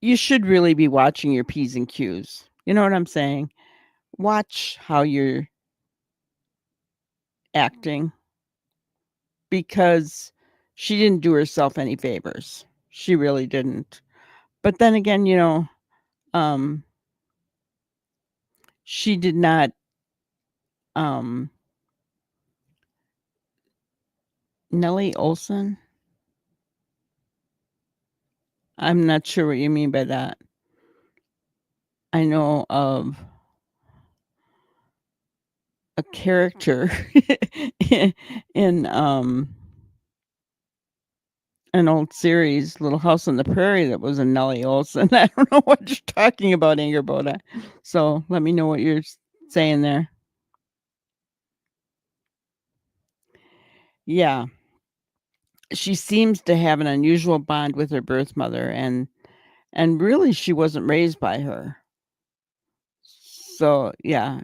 You should really be watching your P's and Q's. You know what I'm saying? Watch how you're acting because she didn't do herself any favors. She really didn't. But then again, she did not Nellie Olson? I'm not sure what you mean by that. I know of a character in an old series, Little House on the Prairie, that was a Nellie Olson. I don't know what you're talking about, Angerboda. So let me know what you're saying there. Yeah. She seems to have an unusual bond with her birth mother, and really she wasn't raised by her. So yeah,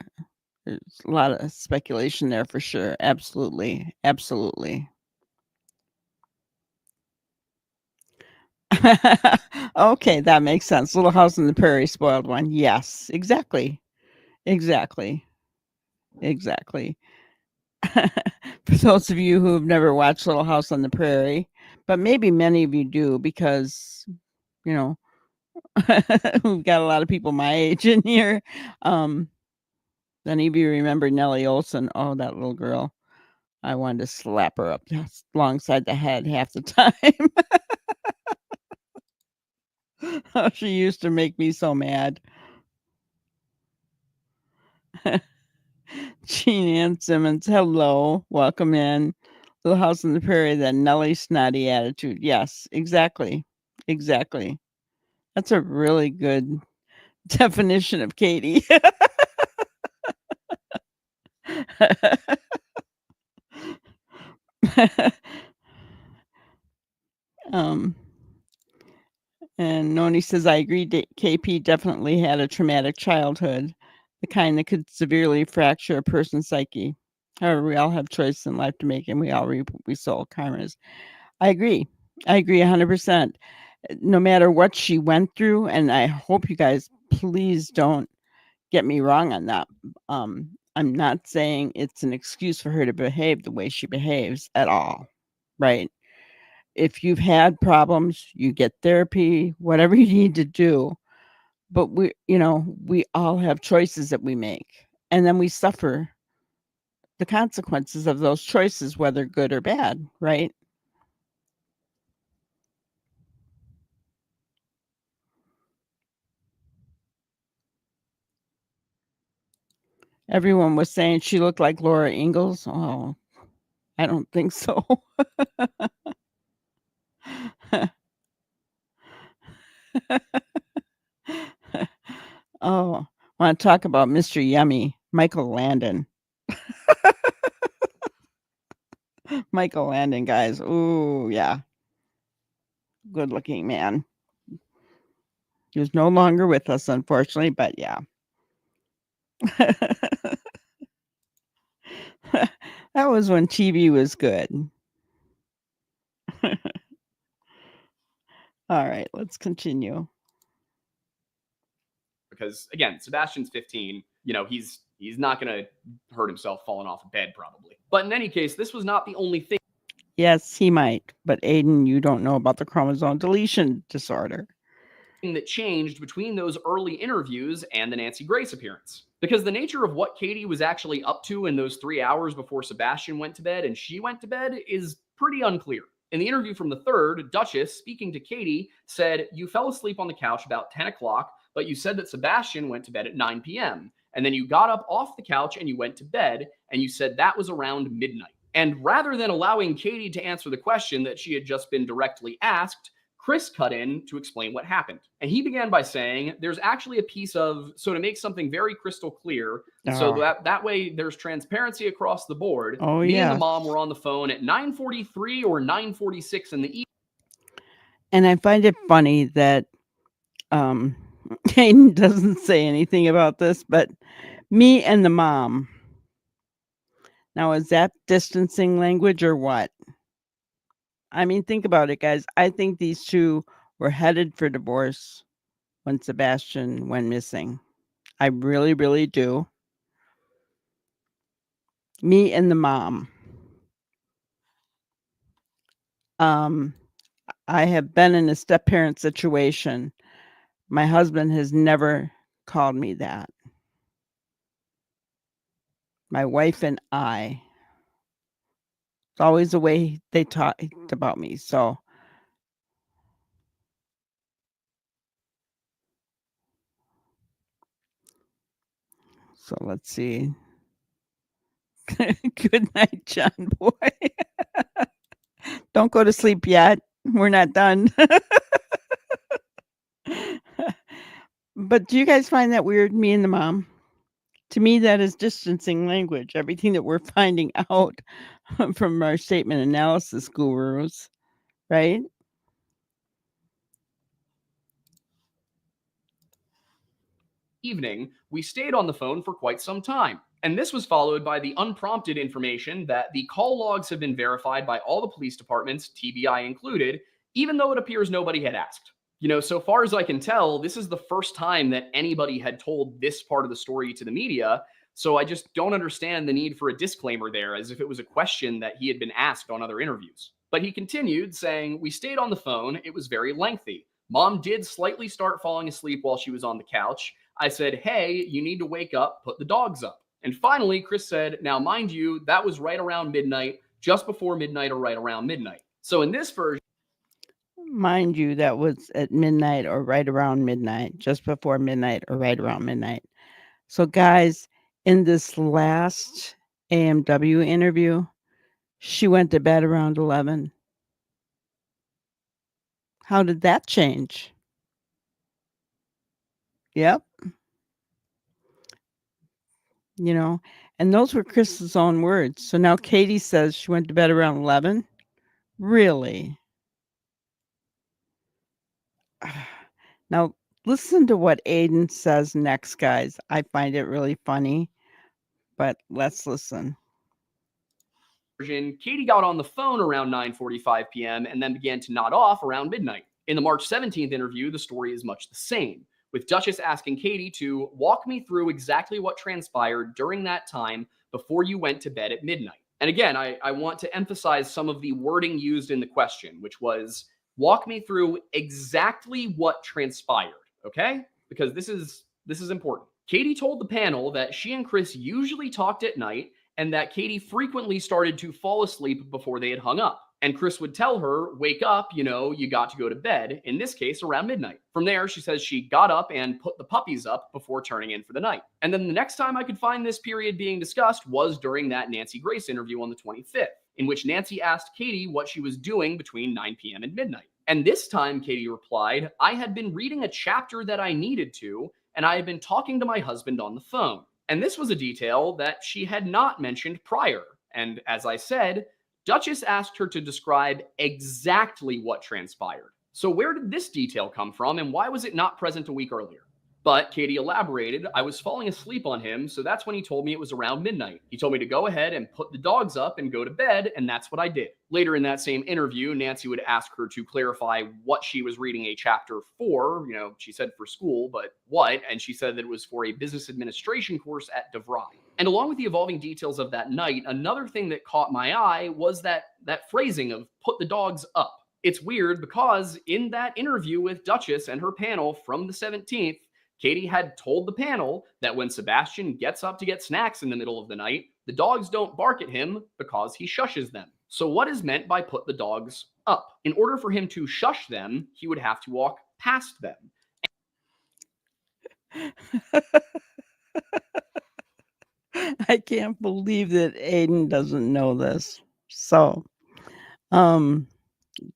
there's a lot of speculation there for sure. Absolutely. Absolutely. Okay, that makes sense. Little House on the Prairie, spoiled one. Yes, exactly. Exactly. Exactly. For those of you who have never watched Little House on the Prairie, but maybe many of you do because, you know, we've got a lot of people my age in here. Any of you remember Nellie Olson? Oh, that little girl. I wanted to slap her up alongside the head half the time. Oh, she used to make me so mad. Jean Ann Simmons, hello, welcome in. Little House on the Prairie, that Nelly snotty attitude. Yes, exactly. Exactly. That's a really good definition of Katie. um, and Noni says, I agree. KP definitely had a traumatic childhood, the kind that could severely fracture a person's psyche. However, we all have choices in life to make, and we all reap what we sow. Karmas. I agree. I agree 100%. No matter what she went through, and I hope you guys please don't get me wrong on that. I'm not saying it's an excuse for her to behave the way she behaves at all, right? If you've had problems, you get therapy, whatever you need to do. But we all have choices that we make, and then we suffer the consequences of those choices, whether good or bad, right? Everyone was saying she looked like Laura Ingalls. Oh, I don't think so. Oh, want to talk about Mr. Yummy, Michael Landon. Michael Landon, guys. Ooh, yeah. Good looking man. He was no longer with us, unfortunately, but yeah. That was when TV was good. All right, let's continue. Because again, Sebastian's 15. He's not going to hurt himself falling off a bed probably. But in any case, this was not the only thing. Yes, he might, but Aiden, you don't know about the chromosome deletion disorder That changed between those early interviews and the Nancy Grace appearance. Because the nature of what Katie was actually up to in those 3 hours before Sebastian went to bed and she went to bed is pretty unclear. In the interview from the 3rd, Duchess, speaking to Katie, said, "You fell asleep on the couch about 10 o'clock, but you said that Sebastian went to bed at 9 p.m. And then you got up off the couch and you went to bed, and you said that was around midnight." And rather than allowing Katie to answer the question that she had just been directly asked, Chris cut in to explain what happened. And he began by saying, there's actually a piece of, so to make something very crystal clear, so that way there's transparency across the board. Me and the mom were on the phone at 9:43 or 9:46 in the evening. And I find it funny that Hayden doesn't say anything about this, but me and the mom. Now, is that distancing language or what? I mean, think about it, guys. I think these two were headed for divorce when Sebastian went missing. I really, really do. Me and the mom. I have been in a step-parent situation. My husband has never called me that. My wife and I. It's always the way they talked about me. So let's see. Good night, John boy. Don't go to sleep yet. We're not done. But do you guys find that weird, me and the mom? To me, that is distancing language. Everything that we're finding out from our statement analysis gurus, right? Evening, we stayed on the phone for quite some time. And this was followed by the unprompted information that the call logs have been verified by all the police departments, TBI included, even though it appears nobody had asked. So far as I can tell, this is the first time that anybody had told this part of the story to the media. So I just don't understand the need for a disclaimer there, as if it was a question that he had been asked on other interviews. But he continued saying, "We stayed on the phone. It was very lengthy. Mom did slightly start falling asleep while she was on the couch. I said, hey, you need to wake up, put the dogs up." And finally, Chris said, now, mind you, that was right around midnight, just before midnight or right around midnight. So in this version, mind you, that was at midnight or right around midnight, just before midnight or right around midnight. So guys, in this last AMW interview, she went to bed around 11. How did that change? Yep. And those were Chris's own words. So now Katie says she went to bed around 11. Really? Now, listen to what Aiden says next, guys. I find it really funny, but let's listen. Katie got on the phone around 9:45 p.m. and then began to nod off around midnight. In the March 17th interview, the story is much the same, with Duchess asking Katie to walk me through exactly what transpired during that time before you went to bed at midnight. And again, I want to emphasize some of the wording used in the question, which was, walk me through exactly what transpired, okay? Because this is important. Katie told the panel that she and Chris usually talked at night and that Katie frequently started to fall asleep before they had hung up. And Chris would tell her, wake up, you got to go to bed, in this case, around midnight. From there, she says she got up and put the puppies up before turning in for the night. And then the next time I could find this period being discussed was during that Nancy Grace interview on the 25th, in which Nancy asked Katie what she was doing between 9 p.m. and midnight. And this time, Katie replied, I had been reading a chapter that I needed to, and I had been talking to my husband on the phone. And this was a detail that she had not mentioned prior. And as I said, Duchess asked her to describe exactly what transpired. So, where did this detail come from, and why was it not present a week earlier? But Katie elaborated, I was falling asleep on him, so that's when he told me it was around midnight. He told me to go ahead and put the dogs up and go to bed, and that's what I did. Later in that same interview, Nancy would ask her to clarify what she was reading a chapter for. She said for school, but what? And she said that it was for a business administration course at DeVry. And along with the evolving details of that night, another thing that caught my eye was that phrasing of put the dogs up. It's weird because in that interview with Duchess and her panel from the 17th, Katie had told the panel that when Sebastian gets up to get snacks in the middle of the night, the dogs don't bark at him because he shushes them. So what is meant by put the dogs up? In order for him to shush them, he would have to walk past them. I can't believe that Aiden doesn't know this. So,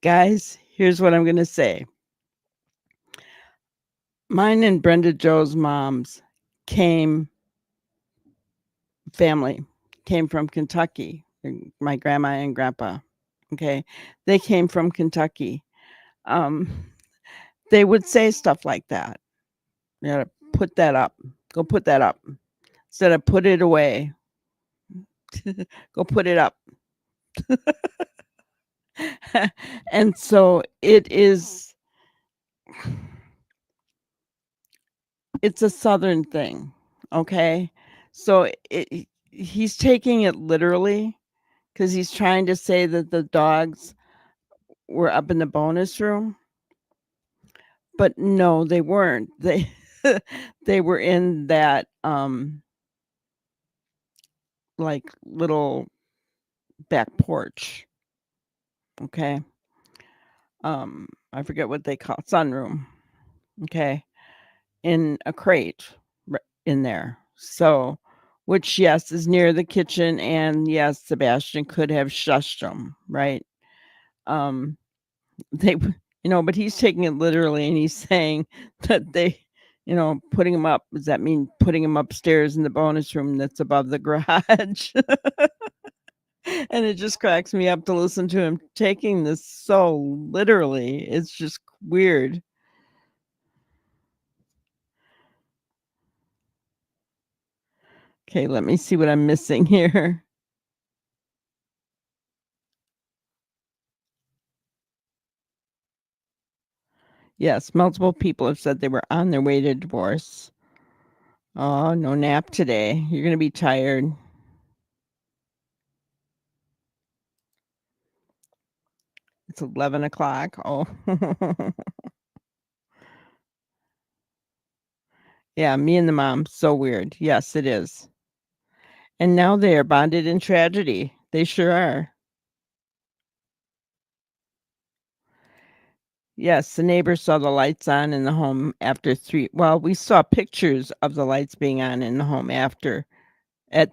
guys, here's what I'm going to say. Mine and Brenda Joe's moms family came from Kentucky. My grandma and grandpa. Okay. They came from Kentucky. They would say stuff like that. You gotta put that up. Go put that up. Instead of put it away. Go put it up. And so it's a Southern thing. Okay. So he's taking it literally because he's trying to say that the dogs were up in the bonus room. But no, they weren't. They were in that like little back porch. Okay. I forget what they call it, sunroom. Okay. In a crate in there. So, which yes is near the kitchen, and yes, Sebastian could have shushed them, right? They, but he's taking it literally, and he's saying that they, putting him up. Does that mean putting him upstairs in the bonus room that's above the garage? And it just cracks me up to listen to him taking this so literally. It's just weird. Okay, let me see what I'm missing here. Yes, multiple people have said they were on their way to divorce. Oh, no nap today. You're going to be tired. It's 11 o'clock. Oh. Yeah, me and the mom. So weird. Yes, it is. And now they are bonded in tragedy. They sure are. Yes, the neighbors saw the lights on in the home after 3. Well, we saw pictures of the lights being on in the home at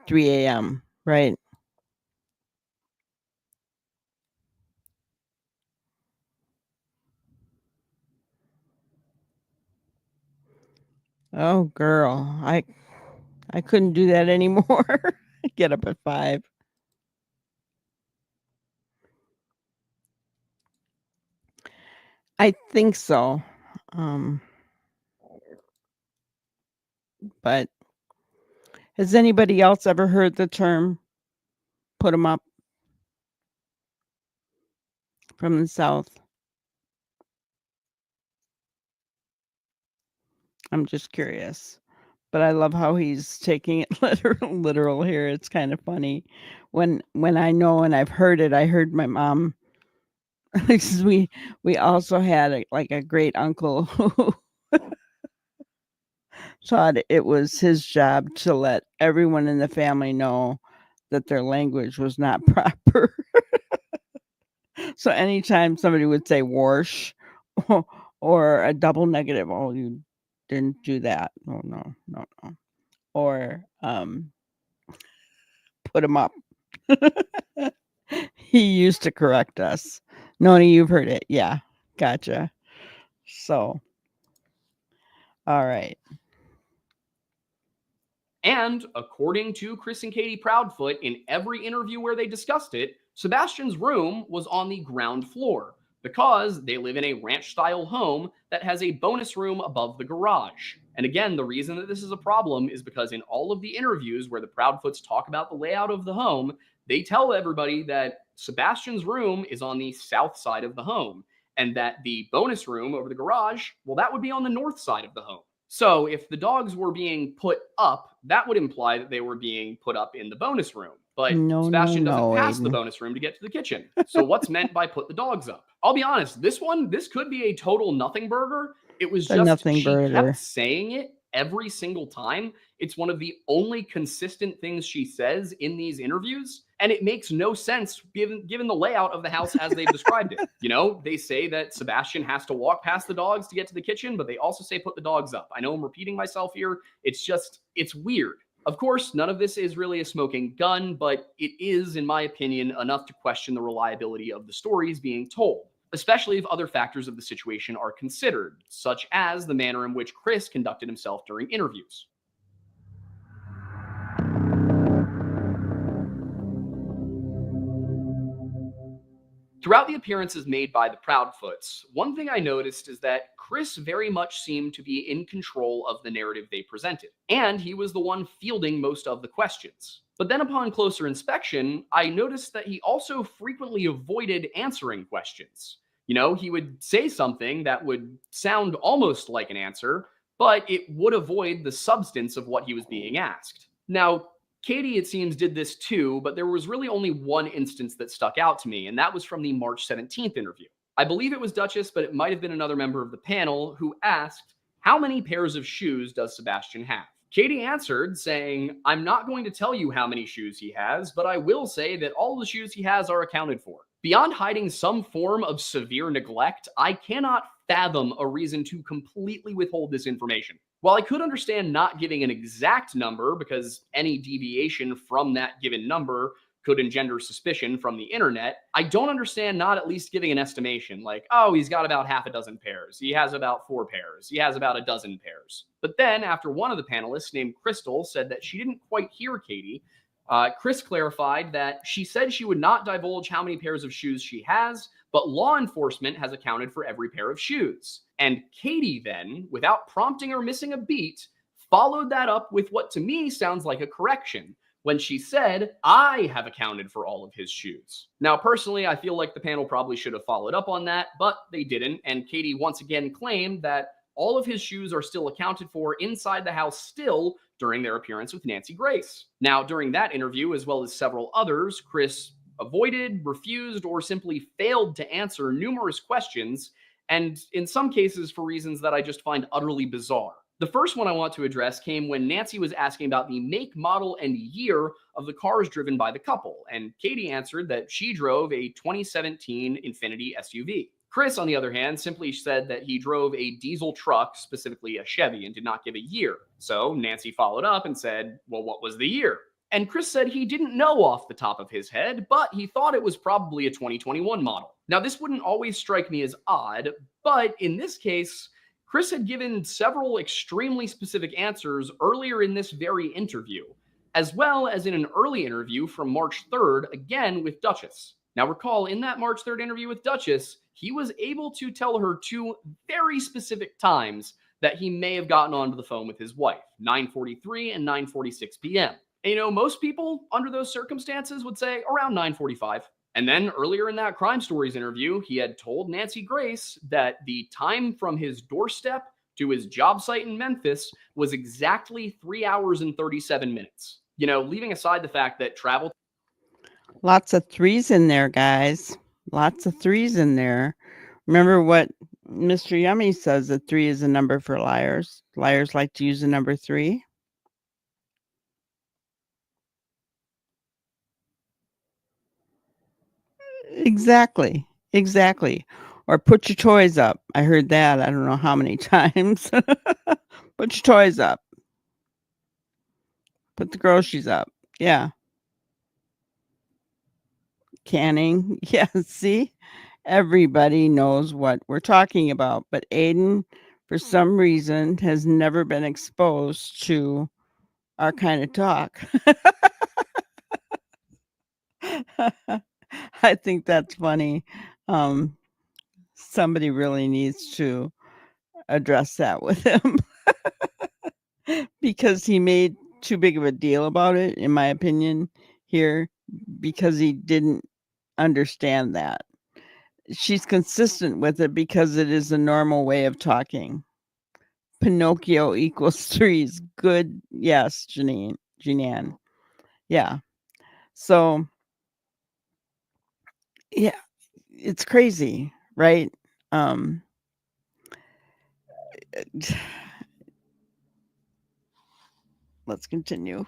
3 a.m., right? Oh, girl. I couldn't do that anymore. Get up at 5. I think so. But has anybody else ever heard the term put them up from the South? I'm just curious. But I love how he's taking it literal here. It's kind of funny. When I know and I've heard it, I heard my mom, because we also had a great uncle who thought it was his job to let everyone in the family know that their language was not proper. So anytime somebody would say "warsh" or a double negative, oh, you didn't do that. Oh, no. Or put him up. He used to correct us. Noni, you've heard it. Yeah, gotcha. So, all right. And according to Chris and Katie Proudfoot, in every interview where they discussed it, Sebastian's room was on the ground floor because they live in a ranch-style home that has a bonus room above the garage. And again, the reason that this is a problem is because in all of the interviews where the Proudfoots talk about the layout of the home, they tell everybody that Sebastian's room is on the south side of the home, and that the bonus room over the garage, well, that would be on the north side of the home. So if the dogs were being put up, that would imply that they were being put up in the bonus room. But No, Sebastian doesn't no, pass the Aiden. bonus room to get to the kitchen. So what's meant by put the dogs up? I'll be honest, this could be a total nothing burger. It was The just nothing she burger. kept saying it every single time. It's one of the only consistent things she says in these interviews, and it makes no sense given the layout of the house as they've described it. You know, they say that Sebastian has to walk past the dogs to get to the kitchen, but they also say put the dogs up. I know I'm repeating myself here. It's weird. Of course, none of this is really a smoking gun, but it is, in my opinion, enough to question the reliability of the stories being told, especially if other factors of the situation are considered, such as the manner in which Chris conducted himself during interviews. Throughout the appearances made by the Proudfoots, one thing I noticed is that Chris very much seemed to be in control of the narrative they presented, and he was the one fielding most of the questions. But then upon closer inspection, I noticed that he also frequently avoided answering questions. You know, he would say something that would sound almost like an answer, but it would avoid the substance of what he was being asked. Now, Katie, it seems, did this too, but there was really only one instance that stuck out to me, and that was from the March 17th interview. I believe it was Duchess, but it might have been another member of the panel who asked, how many pairs of shoes does Sebastian have? Katie answered saying, I'm not going to tell you how many shoes he has, but I will say that all the shoes he has are accounted for. Beyond hiding some form of severe neglect, I cannot fathom a reason to completely withhold this information. While I could understand not giving an exact number because any deviation from that given number could engender suspicion from the internet, I don't understand not at least giving an estimation like, oh, he's got about half a dozen pairs. He has about 4 pairs. He has about a dozen pairs. But then after one of the panelists named Crystal said that she didn't quite hear Katie, Chris clarified that she said she would not divulge how many pairs of shoes she has, but law enforcement has accounted for every pair of shoes. And Katie then, without prompting or missing a beat, followed that up with what to me sounds like a correction when she said, I have accounted for all of his shoes. Now, personally, I feel like the panel probably should have followed up on that, but they didn't. And Katie once again claimed that all of his shoes are still accounted for inside the house still during their appearance with Nancy Grace. Now, during that interview, as well as several others, Chris avoided, refused, or simply failed to answer numerous questions, and in some cases for reasons that I just find utterly bizarre. The first one I want to address came when Nancy was asking about the make, model, and year of the cars driven by the couple, and Katie answered that she drove a 2017 Infiniti SUV. Chris, on the other hand, simply said that he drove a diesel truck, specifically a Chevy, and did not give a year. So Nancy followed up and said, well, what was the year? And Chris said he didn't know off the top of his head, but he thought it was probably a 2021 model. Now, this wouldn't always strike me as odd, but in this case, Chris had given several extremely specific answers earlier in this very interview, as well as in an early interview from March 3rd, again with Duchess. Now, recall, in that March 3rd interview with Duchess, he was able to tell her 2 very specific times that he may have gotten onto the phone with his wife, 9:43 and 9:46 p.m. And, you know, most people under those circumstances would say around 9:45. And then earlier in that Crime Stories interview, he had told Nancy Grace that the time from his doorstep to his job site in Memphis was exactly 3 hours and 37 minutes. You know, leaving aside the fact that travel... Lots of 3s in there, guys. Lots of 3s in there. Remember what Mr. Yummy says, that 3 is a number for liars. Liars like to use the number 3. Exactly. Or put your toys up. I heard that. I don't know how many times. Put your toys up. Put the groceries up. Yeah. Canning. Yeah, see? Everybody knows what we're talking about. But Aiden, for some reason, has never been exposed to our kind of talk. I think that's funny. Somebody really needs to address that with him because he made too big of a deal about it, in my opinion, here, because he didn't understand that. She's consistent with it because it is a normal way of talking. Pinocchio equals 3 is good. Yes, Jeananne. Yeah. So, yeah, it's crazy, right? Let's continue.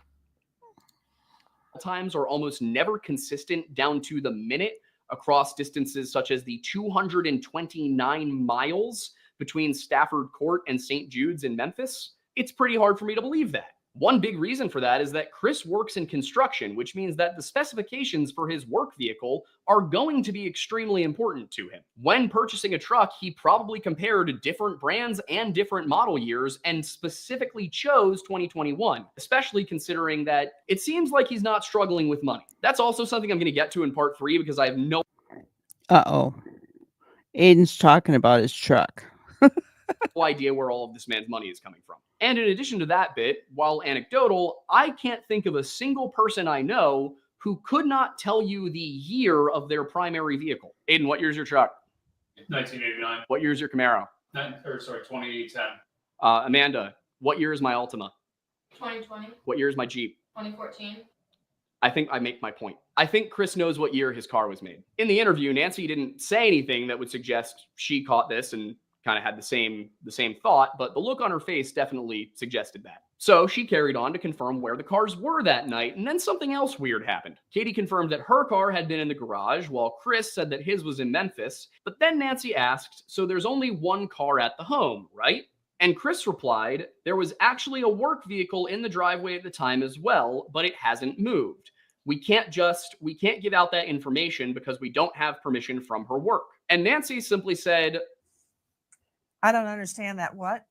Times are almost never consistent down to the minute across distances such as the 229 miles between Stafford Court and St. Jude's in Memphis. It's pretty hard for me to believe that. One big reason for that is that Chris works in construction, which means that the specifications for his work vehicle are going to be extremely important to him. When purchasing a truck, he probably compared different brands and different model years and specifically chose 2021, especially considering that it seems like he's not struggling with money. That's also something I'm going to get to in part 3 because I have no Aiden's talking about his truck. idea where all of this man's money is coming from. And in addition to that bit, while anecdotal, I can't think of a single person I know who could not tell you the year of their primary vehicle. Aiden, what year's your truck? 1989. What year's your Camaro? 2010. Amanda, what year is my Altima? 2020. What year is my Jeep? 2014. I think I make my point. I think Chris knows what year his car was made. In the interview, Nancy didn't say anything that would suggest she caught this and kind of had the same thought, but the look on her face definitely suggested that. So she carried on to confirm where the cars were that night, and then something else weird happened. Katie confirmed that her car had been in the garage, while Chris said that his was in Memphis, but then Nancy asked, so there's only one car at the home, right? And Chris replied, there was actually a work vehicle in the driveway at the time as well, but it hasn't moved. We can't give out that information because we don't have permission from her work. And Nancy simply said, I don't understand that. What?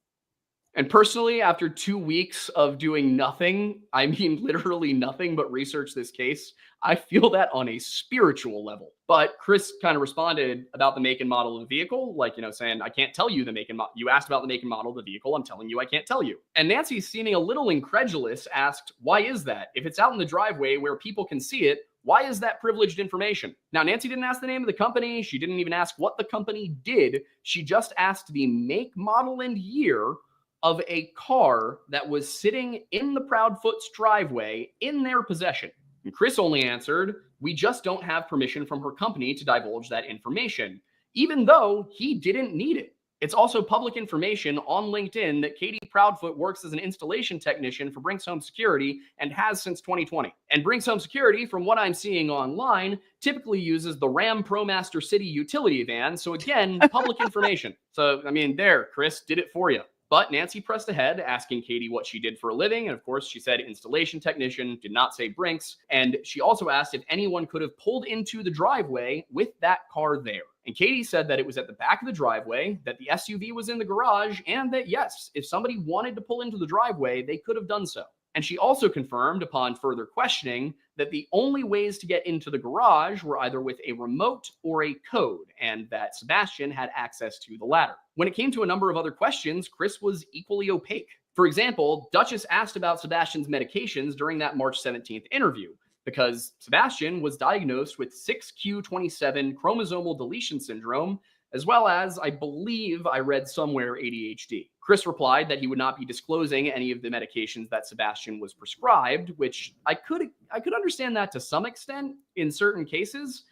and personally, after 2 weeks of doing nothing, I mean literally nothing but research this case, I feel that on a spiritual level. But Chris kind of responded about the make and model of the vehicle, like, saying, I can't tell you the make and model. You asked about the make and model of the vehicle. I'm telling you, I can't tell you. And Nancy, seeming a little incredulous, asked, why is that? If it's out in the driveway where people can see it, why is that privileged information? Now, Nancy didn't ask the name of the company. She didn't even ask what the company did. She just asked the make, model, and year of a car that was sitting in the Proudfoot's driveway in their possession. And Chris only answered, we just don't have permission from her company to divulge that information, even though he didn't need it. It's also public information on LinkedIn that Katie Proudfoot works as an installation technician for Brinks Home Security and has since 2020. And Brinks Home Security, from what I'm seeing online, typically uses the Ram ProMaster City utility van. So again, public information. So, there, Chris did it for you. But Nancy pressed ahead, asking Katie what she did for a living. And of course, she said installation technician, did not say Brinks. And she also asked if anyone could have pulled into the driveway with that car there. And Katie said that it was at the back of the driveway, that the SUV was in the garage, and that yes, if somebody wanted to pull into the driveway, they could have done so. And she also confirmed upon further questioning that the only ways to get into the garage were either with a remote or a code, and that Sebastian had access to the latter. When it came to a number of other questions, Chris was equally opaque. For example, Duchess asked about Sebastian's medications during that March 17th interview, because Sebastian was diagnosed with 6q27 chromosomal deletion syndrome, as well as, I believe I read somewhere, ADHD. Chris replied that he would not be disclosing any of the medications that Sebastian was prescribed, which I could understand that to some extent in certain cases.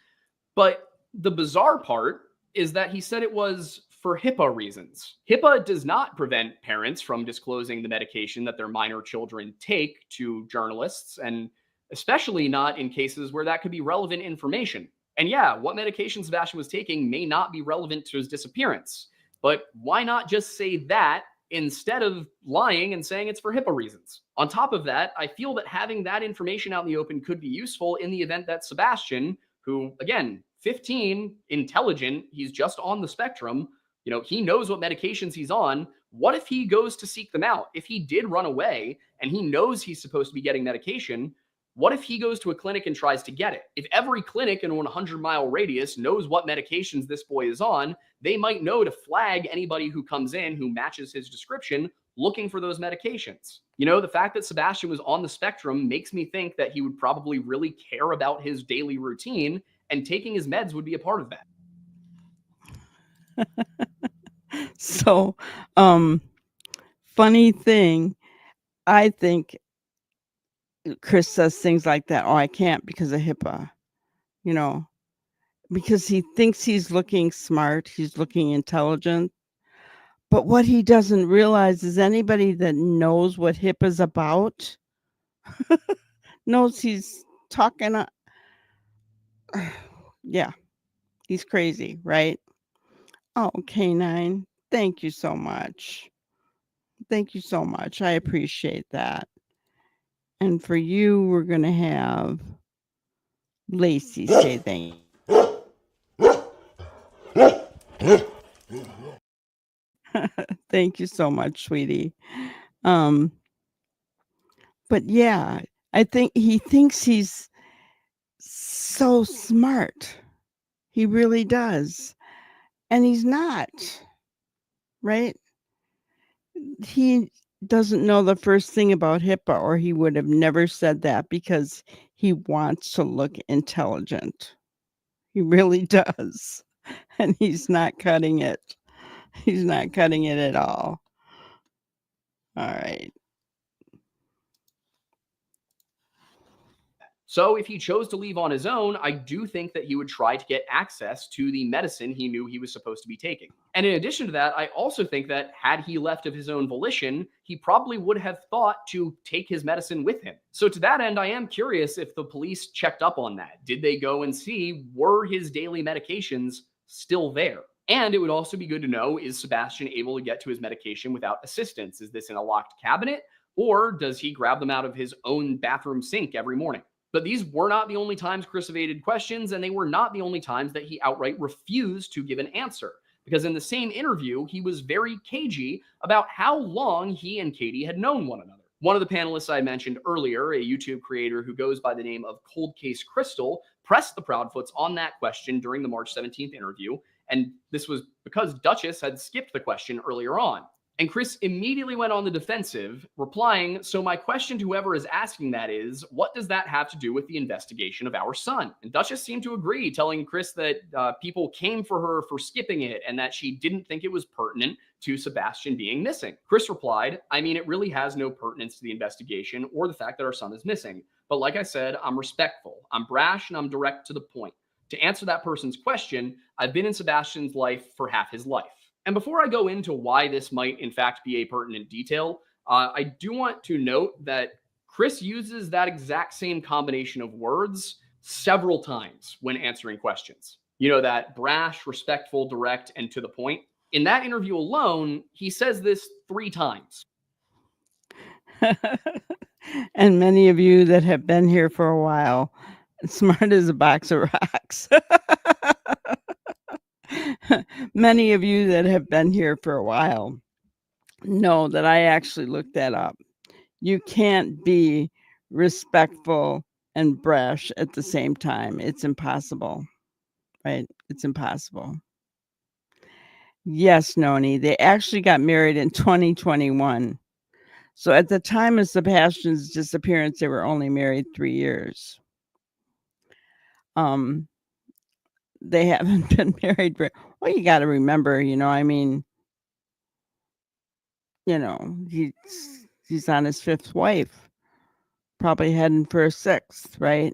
But the bizarre part is that he said it was for HIPAA reasons. HIPAA does not prevent parents from disclosing the medication that their minor children take to journalists, and especially not in cases where that could be relevant information. And yeah, what medication Sebastian was taking may not be relevant to his disappearance. But why not just say that instead of lying and saying it's for HIPAA reasons? On top of that, I feel that having that information out in the open could be useful in the event that Sebastian, who, again, 15, intelligent, he's just on the spectrum, he knows what medications he's on. What if he goes to seek them out? If he did run away and he knows he's supposed to be getting medication, What if he goes to a clinic and tries to get it? If every clinic in a 100-mile radius knows what medications this boy is on, they might know to flag anybody who comes in who matches his description looking for those medications. You know, the fact that Sebastian was on the spectrum makes me think that he would probably really care about his daily routine, and taking his meds would be a part of that. So, funny thing, I think Chris says things like that. Oh, I can't because of HIPAA, you know, because he thinks he's looking smart, he's looking intelligent. But what he doesn't realize is anybody that knows what HIPAA's about knows he's talking. Yeah, he's crazy, right? Oh, K9, thank you so much. Thank you so much. I appreciate that. And for you, we're going to have Lacey say thank you. Thank you so much, sweetie. But yeah, I think he thinks he's so smart. He really does. And he's not, right? He doesn't know the first thing about HIPAA, or he would have never said that, because he wants to look intelligent. He really does. And he's not cutting it. He's not cutting it at all. All right. So if he chose to leave on his own, I do think that he would try to get access to the medicine he knew he was supposed to be taking. And in addition to that, I also think that had he left of his own volition, he probably would have thought to take his medicine with him. So to that end, I am curious if the police checked up on that. Did they go and see, were his daily medications still there? And it would also be good to know, is Sebastian able to get to his medication without assistance? Is this in a locked cabinet, or does he grab them out of his own bathroom sink every morning? But these were not the only times Chris evaded questions, and they were not the only times that he outright refused to give an answer. Because in the same interview, he was very cagey about how long he and Katie had known one another. One of the panelists I mentioned earlier, a YouTube creator who goes by the name of Cold Case Crystal, pressed the Proudfoots on that question during the March 17th interview, and this was because Duchess had skipped the question earlier on. And Chris immediately went on the defensive, replying, "So my question to whoever is asking that is, what does that have to do with the investigation of our son?" And Duchess seemed to agree, telling Chris that people came for her for skipping it and that she didn't think it was pertinent to Sebastian being missing. Chris replied, "I mean, it really has no pertinence to the investigation or the fact that our son is missing. But like I said, I'm respectful, I'm brash, and I'm direct to the point. To answer that person's question, I've been in Sebastian's life for half his life." And before I go into why this might in fact be a pertinent detail, I do want to note that Chris uses that exact same combination of words several times when answering questions. You know, that brash, respectful, direct, and to the point. In that interview alone, he says this 3 times. And many of you that have been here for a while, smart as a box of rocks. Many of you that have been here for a while know that I actually looked that up. You can't be respectful and brash at the same time. It's impossible, right? It's impossible. Yes, Noni, they actually got married in 2021. So at the time of Sebastian's disappearance, they were only married 3 years. They haven't been married for, well, you got to remember, I mean, he's on his 5th wife, probably heading for a 6th, right?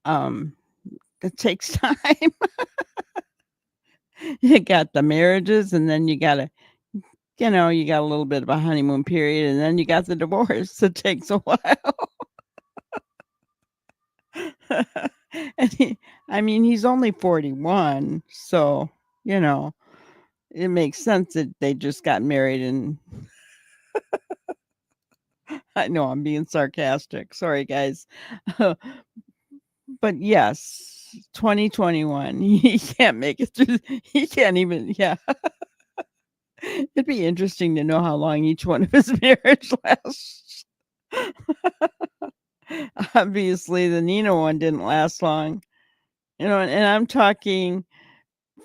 It takes time. You got the marriages, and then you got a little bit of a honeymoon period, and then you got the divorce. It takes a while. And he's only 41, so, it makes sense that they just got married. And I know I'm being sarcastic. Sorry, guys. But yes, 2021, he can't make it through. He can't even, yeah. It'd be interesting to know how long each one of his marriage lasts. Obviously, the Nina one didn't last long. And I'm talking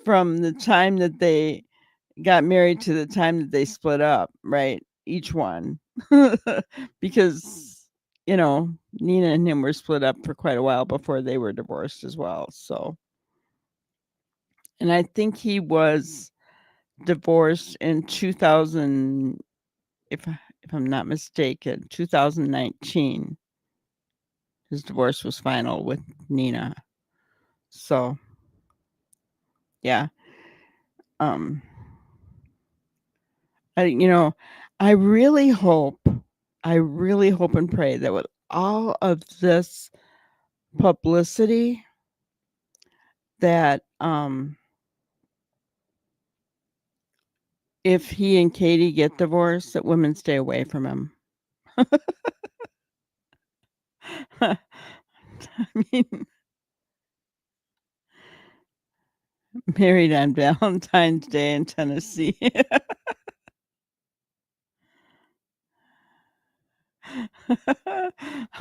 from the time that they got married to the time that they split up, right? Each one. Because, Nina and him were split up for quite a while before they were divorced as well. So, and I think he was divorced in 2000, if I'm not mistaken, 2019. His divorce was final with Nina. So, yeah. Um I really hope and pray that with all of this publicity that if he and Katie get divorced, that women stay away from him. I mean, married on Valentine's Day in Tennessee.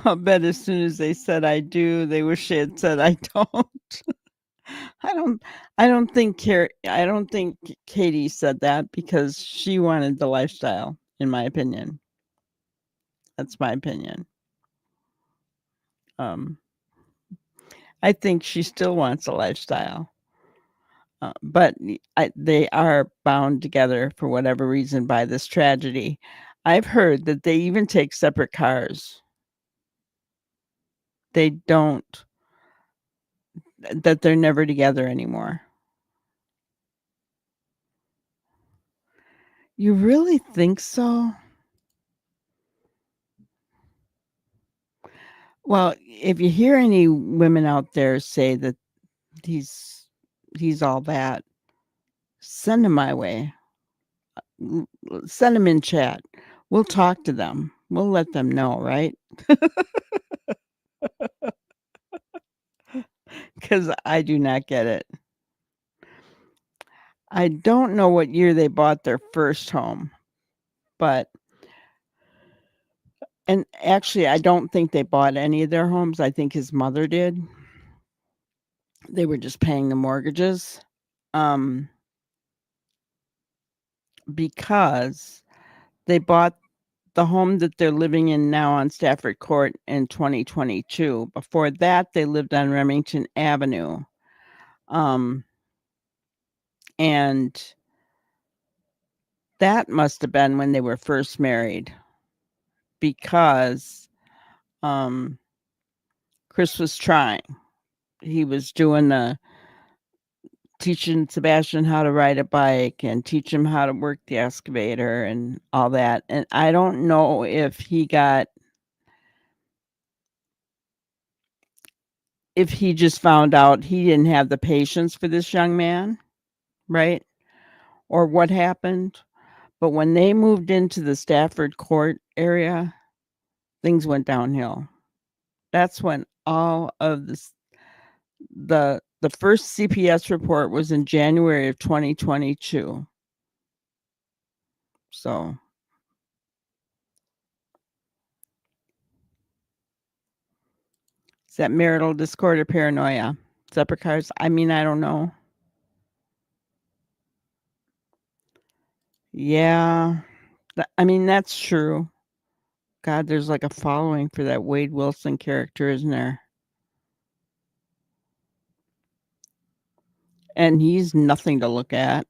I'll bet as soon as they said I do, they wish they had said I don't. I don't I don't think Katie said that because she wanted the lifestyle, in my opinion. That's my opinion. I think she still wants a lifestyle. But they are bound together for whatever reason by this tragedy. I've heard that they even take separate cars. They don't, that they're never together anymore. You really think so? Well, if you hear any women out there say that he's all that, send him my way. Send him in chat. We'll talk to them. We'll let them know, right? Because I do not get it. I don't know what year they bought their first home, and actually, I don't think they bought any of their homes. I think his mother did. They were just paying the mortgages. Because they bought the home that they're living in now on Stafford Court in 2022. Before that, they lived on Remington Avenue. And that must have been when they were first married because Chris was trying. He was teaching Sebastian how to ride a bike and teach him how to work the excavator and all that. And I don't know if he just found out he didn't have the patience for this young man, right? Or what happened. But when they moved into the Stafford Court area, things went downhill. That's when all of this, the first CPS report was in January of 2022. So is that marital discord or paranoia? Separate cars? I mean, I don't know. Yeah. I mean, that's true. God, there's like a following for that Wade Wilson character, isn't there? And he's nothing to look at.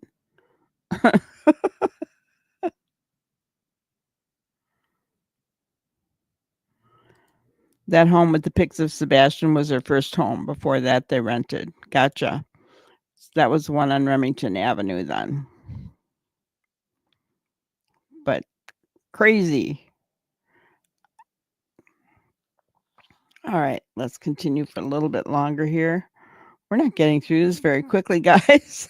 That home with the pics of Sebastian was their first home. Before that, they rented. Gotcha. That was the one on Remington Avenue then. But crazy. All right, let's continue for a little bit longer here. We're not getting through this very quickly, guys.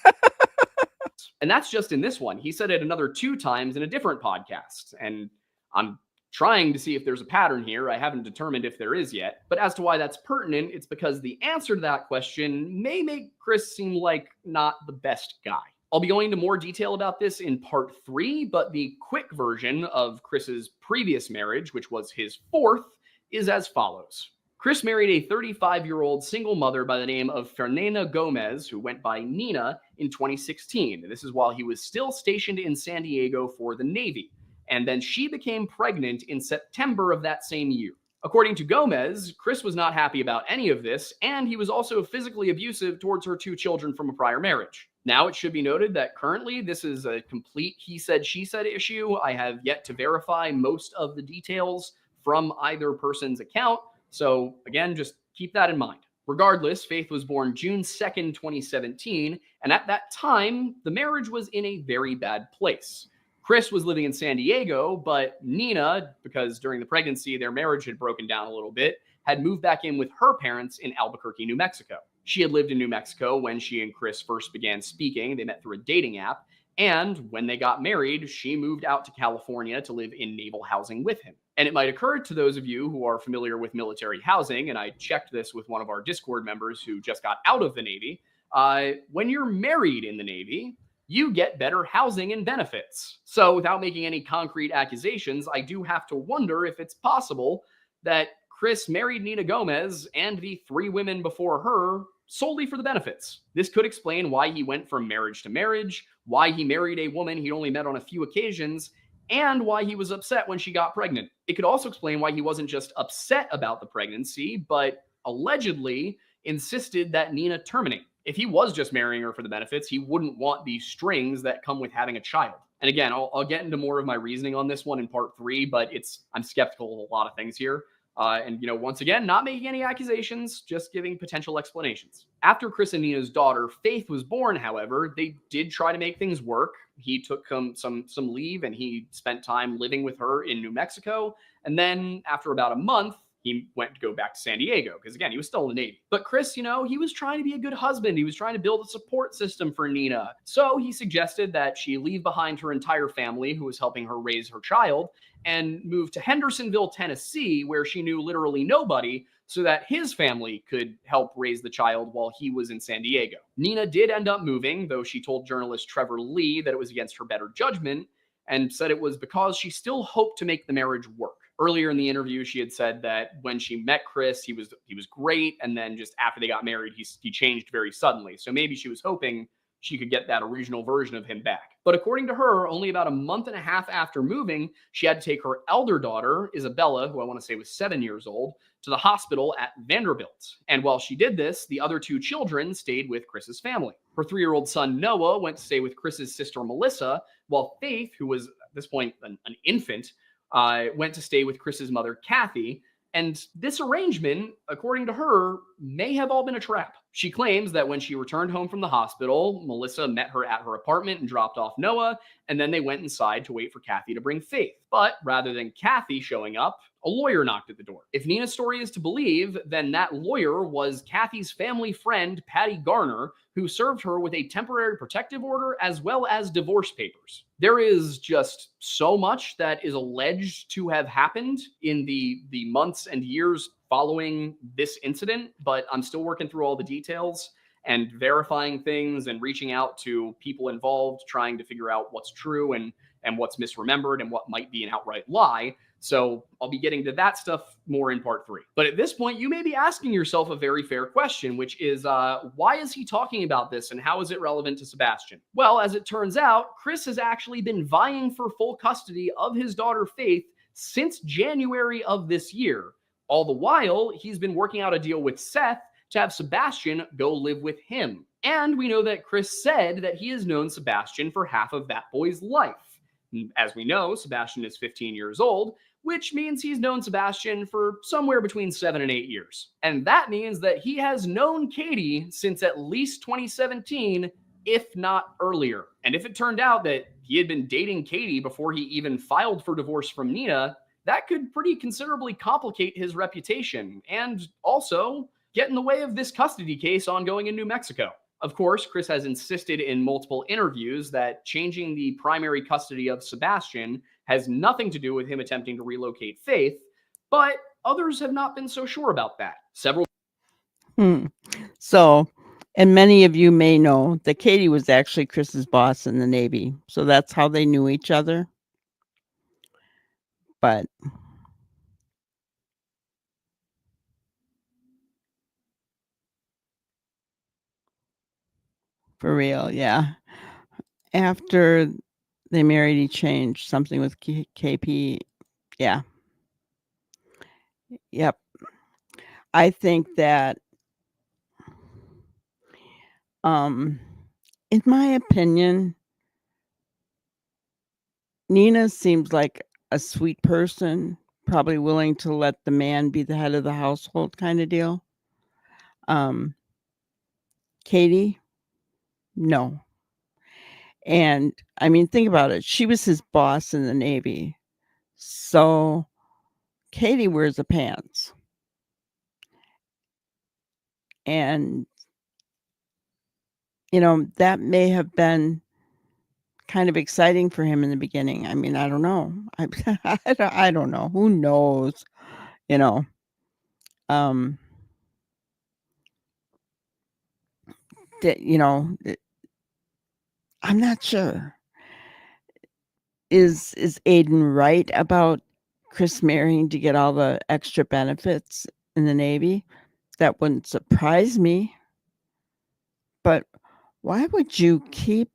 And that's just in this one. He said it another 2 times in a different podcast. And I'm trying to see if there's a pattern here. I haven't determined if there is yet. But as to why that's pertinent, it's because the answer to that question may make Chris seem like not the best guy. I'll be going into more detail about this in part 3, but the quick version of Chris's previous marriage, which was his 4th, is as follows. Chris married a 35-year-old single mother by the name of Fernanda Gomez, who went by Nina, in 2016. This is while he was still stationed in San Diego for the Navy. And then she became pregnant in September of that same year. According to Gomez, Chris was not happy about any of this, and he was also physically abusive towards her 2 children from a prior marriage. Now, it should be noted that currently this is a complete he said, she said issue. I have yet to verify most of the details from either person's account. So again, just keep that in mind. Regardless, Faith was born June 2nd, 2017, and at that time, the marriage was in a very bad place. Chris was living in San Diego, but Nina, because during the pregnancy their marriage had broken down a little bit, had moved back in with her parents in Albuquerque, New Mexico. She had lived in New Mexico when she and Chris first began speaking. They met through a dating app. And when they got married, she moved out to California to live in naval housing with him. And it might occur to those of you who are familiar with military housing, and I checked this with one of our Discord members who just got out of the Navy, when you're married in the Navy, you get better housing and benefits. So without making any concrete accusations, I do have to wonder if it's possible that Chris married Nina Gomez and the 3 women before her solely for the benefits. This could explain why he went from marriage to marriage, why he married a woman he'd only met on a few occasions, and why he was upset when she got pregnant. It could also explain why he wasn't just upset about the pregnancy, but allegedly insisted that Nina terminate. If he was just marrying her for the benefits, he wouldn't want the strings that come with having a child. And again, I'll get into more of my reasoning on this one in part 3, but I'm skeptical of a lot of things here. Once again, not making any accusations, just giving potential explanations. After Chris and Nina's daughter, Faith, was born, however, they did try to make things work. He took some leave and he spent time living with her in New Mexico. And then after about a month, he went to go back to San Diego because, again, he was still in the Navy. But Chris, he was trying to be a good husband. He was trying to build a support system for Nina. So he suggested that she leave behind her entire family who was helping her raise her child and move to Hendersonville, Tennessee, where she knew literally nobody, so that his family could help raise the child while he was in San Diego. Nina did end up moving, though she told journalist Trevor Lee that it was against her better judgment and said it was because she still hoped to make the marriage work. Earlier in the interview, she had said that when she met Chris, he was great, and then just after they got married, he changed very suddenly. So maybe she was hoping she could get that original version of him back. But according to her, only about a month and a half after moving, she had to take her elder daughter, Isabella, who I want to say was 7 years old, to the hospital at Vanderbilt. And while she did this, the other 2 children stayed with Chris's family. Her 3-year-old son, Noah, went to stay with Chris's sister, Melissa, while Faith, who was at this point an infant, went to stay with Chris's mother, Kathy. And this arrangement, according to her, may have all been a trap. She claims that when she returned home from the hospital, Melissa met her at her apartment and dropped off Noah, and then they went inside to wait for Kathy to bring Faith. But rather than Kathy showing up, a lawyer knocked at the door. If Nina's story is to believe, then that lawyer was Kathy's family friend, Patty Garner, who served her with a temporary protective order as well as divorce papers. There is just so much that is alleged to have happened in the months and years following this incident, but I'm still working through all the details and verifying things and reaching out to people involved, trying to figure out what's true and what's misremembered and what might be an outright lie. So I'll be getting to that stuff more in part 3. But at this point, you may be asking yourself a very fair question, which is, why is he talking about this and how is it relevant to Sebastian? Well, as it turns out, Chris has actually been vying for full custody of his daughter Faith since January of this year. All the while, he's been working out a deal with Seth to have Sebastian go live with him. And we know that Chris said that he has known Sebastian for half of that boy's life. As we know, Sebastian is 15 years old, which means he's known Sebastian for somewhere between 7 and 8 years. And that means that he has known Katie since at least 2017, if not earlier. And if it turned out that he had been dating Katie before he even filed for divorce from Nina, that could pretty considerably complicate his reputation and also get in the way of this custody case ongoing in New Mexico. Of course, Chris has insisted in multiple interviews that changing the primary custody of Sebastian has nothing to do with him attempting to relocate Faith, but others have not been so sure about that. So, and many of you may know that Katie was actually Chris's boss in the Navy. So that's how they knew each other. But For real, yeah. After they married, he changed something with KP. Yeah. Yep. I think that, um, in my opinion, Nina seems like a sweet person, probably willing to let the man be the head of the household kind of deal. Katie, no. And I mean, think about it. She was his boss in the Navy. So Katie wears the pants. And, that may have been kind of exciting for him in the beginning. I mean, I don't know. I don't know. Who knows? You know, um, I'm not sure. Is Aiden right about Chris marrying to get all the extra benefits in the Navy? That wouldn't surprise me. But why would you keep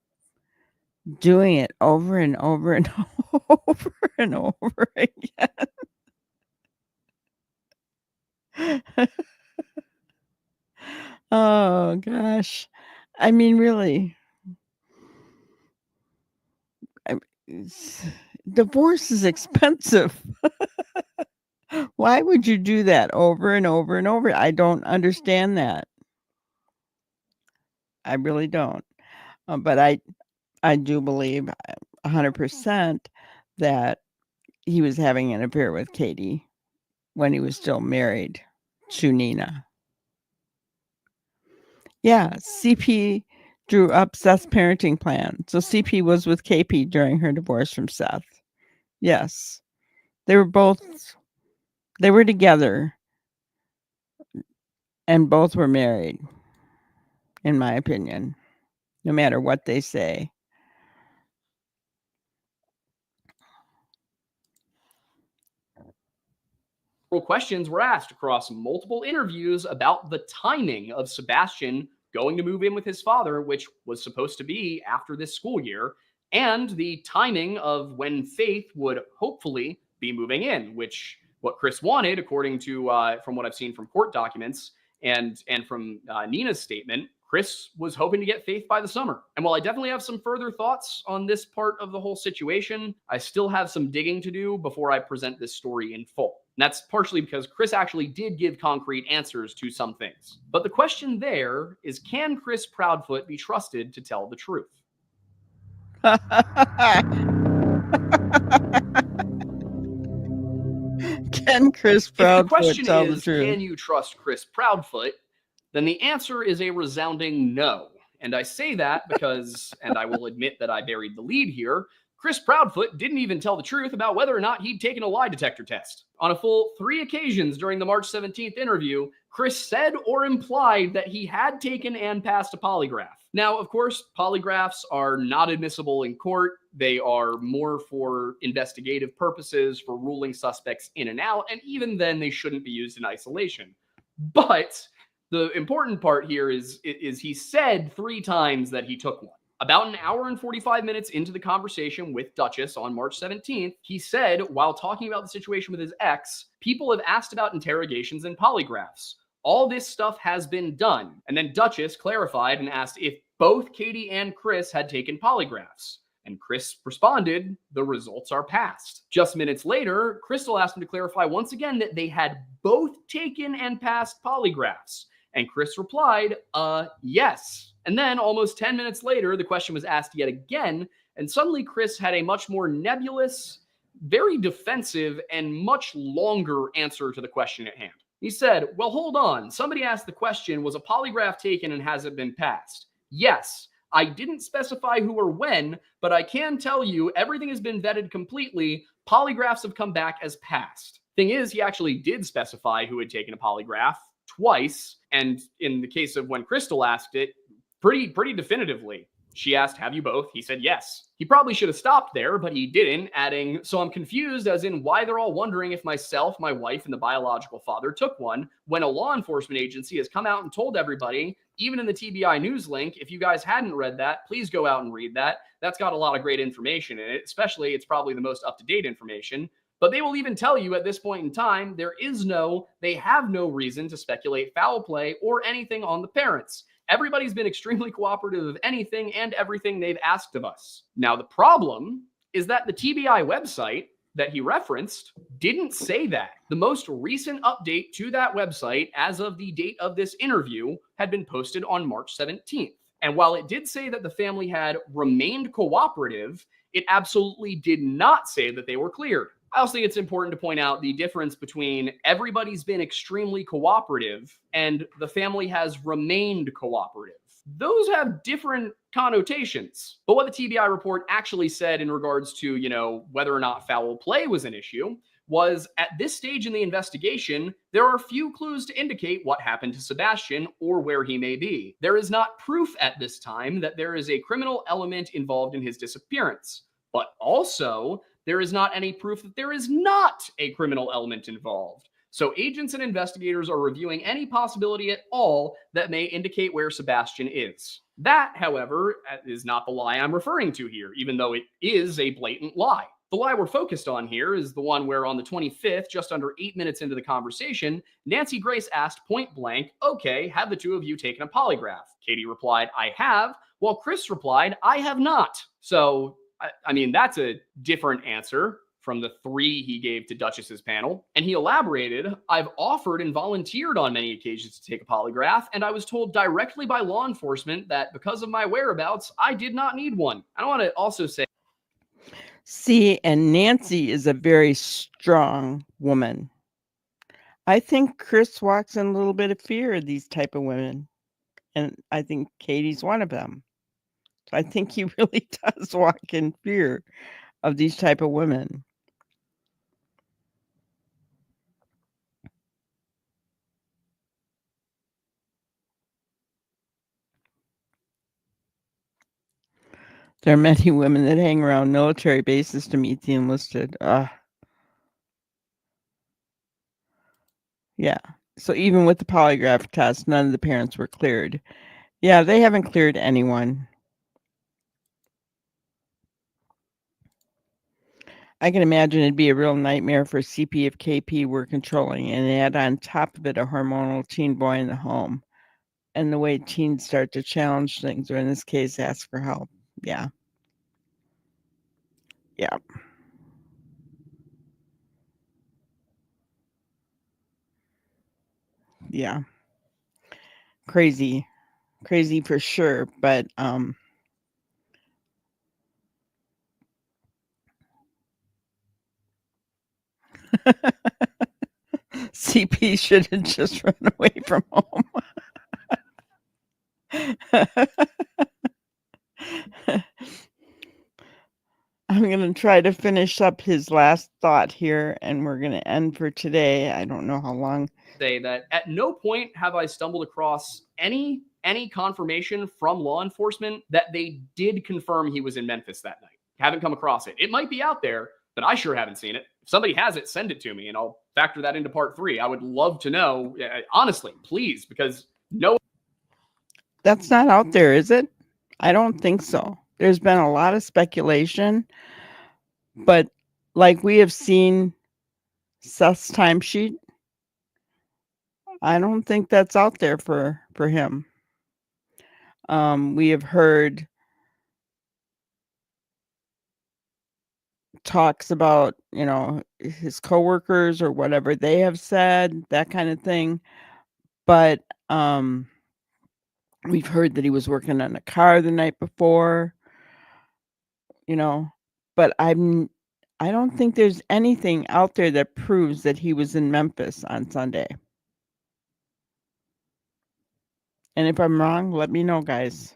doing it over and over and over and over again? Oh gosh. I mean, really. Divorce is expensive. Why would you do that over and over and over? I don't understand that. I really don't. But I do believe 100% that he was having an affair with Katie when he was still married to Nina. Yeah, CP drew up Seth's parenting plan. So CP was with KP during her divorce from Seth. Yes. They were together and both were married, in my opinion, no matter what they say. Questions were asked across multiple interviews about the timing of Sebastian going to move in with his father, which was supposed to be after this school year, and the timing of when Faith would hopefully be moving in, which what Chris wanted, according to from what I've seen from court documents and from Nina's statement. Chris was hoping to get Faith by the summer. And while I definitely have some further thoughts on this part of the whole situation, I still have some digging to do before I present this story in full. And that's partially because Chris actually did give concrete answers to some things. But the question there is, can Chris Proudfoot be trusted to tell the truth? Can Chris If the Proudfoot question tell the is, truth? can you trust Chris Proudfoot? Then the answer is a resounding no. And I say that because, and I will admit that I buried the lead here, Chris Proudfoot didn't even tell the truth about whether or not he'd taken a lie detector test. On a full 3 occasions during the March 17th interview, Chris said or implied that he had taken and passed a polygraph. Now, of course, polygraphs are not admissible in court. They are more for investigative purposes, for ruling suspects in and out, and even then they shouldn't be used in isolation. But the important part here is he said 3 times that he took one. About an hour and 45 minutes into the conversation with Duchess on March 17th, he said, while talking about the situation with his ex, people have asked about interrogations and polygraphs. All this stuff has been done. And then Duchess clarified and asked if both Katie and Chris had taken polygraphs. And Chris responded, the results are passed. Just minutes later, Crystal asked him to clarify once again that they had both taken and passed polygraphs. And Chris replied, yes. And then almost 10 minutes later, the question was asked yet again. And suddenly Chris had a much more nebulous, very defensive, and much longer answer to the question at hand. He said, well, hold on. Somebody asked the question, was a polygraph taken and has it been passed? Yes. I didn't specify who or when, but I can tell you everything has been vetted completely. Polygraphs have come back as passed. Thing is, he actually did specify who had taken a polygraph twice. And in the case of when Crystal asked it, pretty definitively. She asked, have you both? He said yes. He probably should have stopped there, but he didn't, adding, so I'm confused as in why they're all wondering if myself, my wife, and the biological father took one when a law enforcement agency has come out and told everybody Even in the TBI news link, if you guys hadn't read that, please go out and read that. That's got a lot of great information in it, especially it's probably the most up-to-date information. But they will even tell you at this point in time, they have no reason to speculate foul play or anything on the parents. Everybody's been extremely cooperative of anything and everything they've asked of us. Now, the problem is that the TBI website that he referenced didn't say that. The most recent update to that website, as of the date of this interview, had been posted on March 17th. And while it did say that the family had remained cooperative, it absolutely did not say that they were cleared. I also think it's important to point out the difference between everybody's been extremely cooperative and the family has remained cooperative. Those have different connotations. But what the TBI report actually said in regards to, whether or not foul play was an issue was, at this stage in the investigation, there are few clues to indicate what happened to Sebastian or where he may be. There is not proof at this time that there is a criminal element involved in his disappearance. But also, there is not any proof that there is not a criminal element involved. So agents and investigators are reviewing any possibility at all that may indicate where Sebastian is. That, however, is not the lie I'm referring to here, even though it is a blatant lie. The lie we're focused on here is the one where on the 25th, just under 8 minutes into the conversation, Nancy Grace asked point blank, "Okay, have the two of you taken a polygraph?" Katie replied, "I have," while Chris replied, "I have not." So, I mean, that's a different answer from the 3 he gave to Duchess's panel. And he elaborated, "I've offered and volunteered on many occasions to take a polygraph, and I was told directly by law enforcement that because of my whereabouts, I did not need one." I want to also say, See, and Nancy is a very strong woman. I think Chris walks in a little bit of fear of these type of women. And I think Katie's one of them. So I think he really does walk in fear of these type of women. There are many women that hang around military bases to meet the enlisted. Yeah. So even with the polygraph test, none of the parents were cleared. Yeah, they haven't cleared anyone. I can imagine it'd be a real nightmare for CP if KP were controlling and add on top of it a hormonal teen boy in the home. And the way teens start to challenge things, or in this case, ask for help. Yeah. Yeah. Yeah. Crazy for sure. But CP should have just run away from home. I'm going to try to finish up his last thought here, and we're going to end for today. I don't know how long. Say that at no point have I stumbled across any confirmation from law enforcement that they did confirm he was in Memphis that night. Haven't come across it. It might be out there, but I sure haven't seen it. If somebody has it, send it to me, and I'll factor that into part 3. I would love to know, honestly, please, because no. That's not out there, is it? I don't think so. There's been a lot of speculation, but like we have seen Seth's timesheet, I don't think that's out there for him. We have heard talks about, his coworkers or whatever they have said, that kind of thing. But we've heard that he was working on a car the night before, but I don't think there's anything out there that proves that he was in Memphis on Sunday. And if I'm wrong, let me know, guys.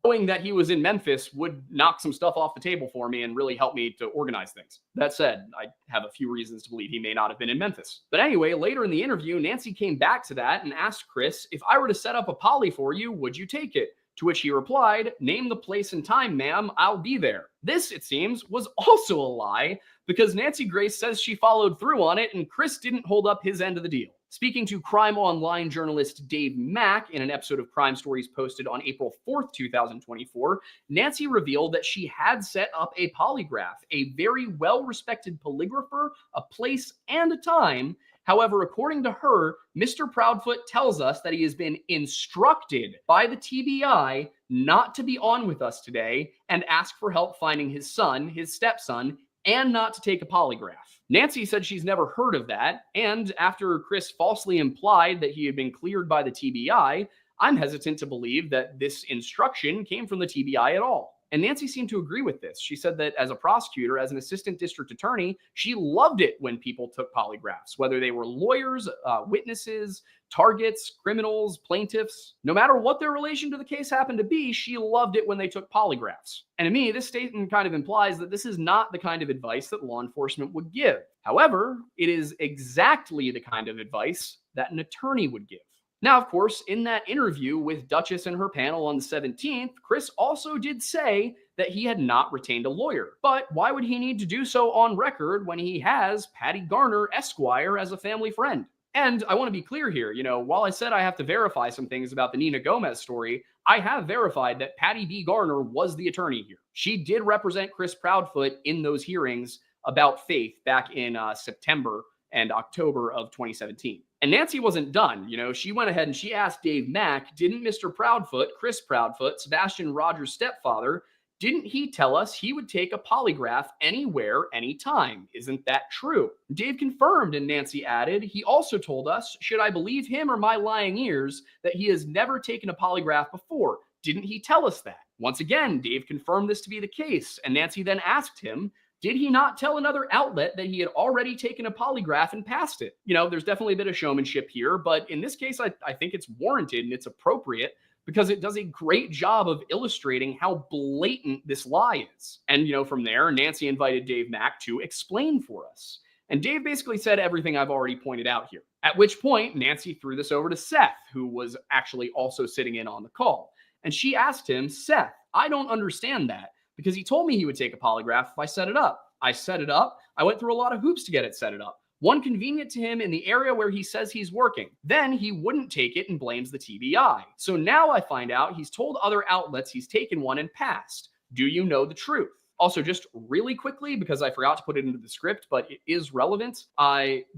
Knowing that he was in Memphis would knock some stuff off the table for me and really help me to organize things. That said, I have a few reasons to believe he may not have been in Memphis. But anyway, later in the interview, Nancy came back to that and asked Chris, "If I were to set up a poly for you, would you take it?" To which he replied, "Name the place and time, ma'am. I'll be there." This, it seems, was also a lie because Nancy Grace says she followed through on it and Chris didn't hold up his end of the deal. Speaking to Crime Online journalist Dave Mack in an episode of Crime Stories posted on April 4th, 2024, Nancy revealed that she had set up a polygraph, a very well-respected polygrapher, a place, and a time. However, according to her, Mr. Proudfoot tells us that he has been instructed by the TBI not to be on with us today and ask for help finding his son, his stepson, and not to take a polygraph. Nancy said she's never heard of that, and after Chris falsely implied that he had been cleared by the TBI, I'm hesitant to believe that this instruction came from the TBI at all. And Nancy seemed to agree with this. She said that as a prosecutor, as an assistant district attorney, she loved it when people took polygraphs, whether they were lawyers, witnesses, targets, criminals, plaintiffs. No matter what their relation to the case happened to be, she loved it when they took polygraphs. And to me, this statement kind of implies that this is not the kind of advice that law enforcement would give. However, it is exactly the kind of advice that an attorney would give. Now, of course, in that interview with Duchess and her panel on the 17th, Chris also did say that he had not retained a lawyer. But why would he need to do so on record when he has Patty Garner, Esquire, as a family friend? And I want to be clear here, while I said I have to verify some things about the Nina Gomez story, I have verified that Patty B. Garner was the attorney here. She did represent Chris Proudfoot in those hearings about Faith back in September and October of 2017. And Nancy wasn't done. She went ahead and she asked Dave Mack, didn't Mr. Proudfoot, Chris Proudfoot, Sebastian Rogers' stepfather, didn't he tell us he would take a polygraph anywhere, anytime? Isn't that true? Dave confirmed, and Nancy added, he also told us, should I believe him or my lying ears, that he has never taken a polygraph before? Didn't he tell us that? Once again, Dave confirmed this to be the case, and Nancy then asked him, did he not tell another outlet that he had already taken a polygraph and passed it? There's definitely a bit of showmanship here, but in this case, I think it's warranted and it's appropriate because it does a great job of illustrating how blatant this lie is. And, from there, Nancy invited Dave Mack to explain for us. And Dave basically said everything I've already pointed out here. At which point, Nancy threw this over to Seth, who was actually also sitting in on the call. And she asked him, Seth, I don't understand that, because he told me he would take a polygraph if I set it up. I set it up. I went through a lot of hoops to get it set it up. One convenient to him in the area where he says he's working. Then he wouldn't take it and blames the TBI. So now I find out he's told other outlets he's taken one and passed. Do you know the truth? Also, just really quickly, because I forgot to put it into the script, but it is relevant.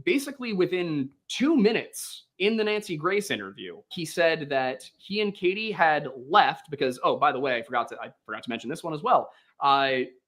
Basically within 2 minutes in the Nancy Grace interview, he said that he and Katie had left because, oh, by the way, I forgot to mention this one as well.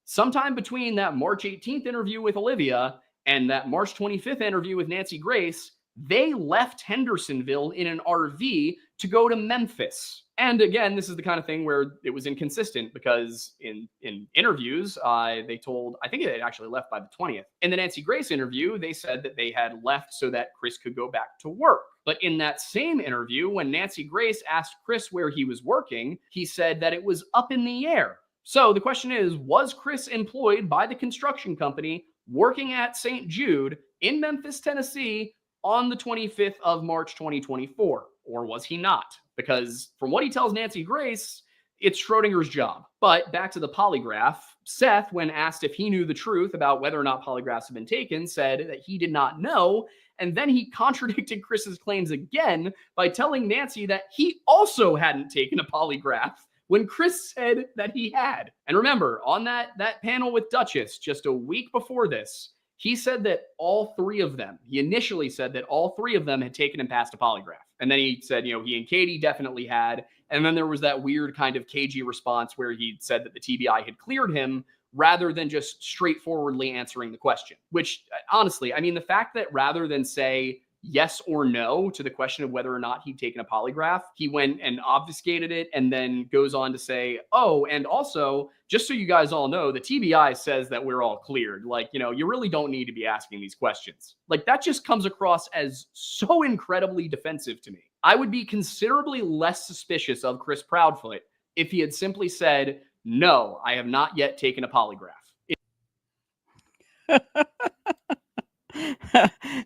Sometime between that March 18th interview with Olivia and that March 25th interview with Nancy Grace, they left Hendersonville in an RV to go to Memphis. And again, this is the kind of thing where it was inconsistent because in interviews, they told, I think they actually left by the 20th. In the Nancy Grace interview, they said that they had left so that Chris could go back to work. But in that same interview, when Nancy Grace asked Chris where he was working, he said that it was up in the air. So the question is, was Chris employed by the construction company working at St. Jude in Memphis, Tennessee on the 25th of March, 2024? Or was he not? Because from what he tells Nancy Grace, it's Schrodinger's job. But back to the polygraph, Seth, when asked if he knew the truth about whether or not polygraphs had been taken, said that he did not know. And then he contradicted Chris's claims again by telling Nancy that he also hadn't taken a polygraph when Chris said that he had. And remember, on that panel with Duchess just a week before this, he said that all three of them, he initially said that all three of them had taken and passed a polygraph. And then he said, he and Katie definitely had. And then there was that weird kind of cagey response where he said that the TBI had cleared him rather than just straightforwardly answering the question. Which, honestly, the fact that rather than say yes or no to the question of whether or not he'd taken a polygraph, he went and obfuscated it and then goes on to say, oh, and also, just so you guys all know, the TBI says that we're all cleared. You really don't need to be asking these questions. That just comes across as so incredibly defensive to me. I would be considerably less suspicious of Chris Proudfoot if he had simply said, no, I have not yet taken a polygraph.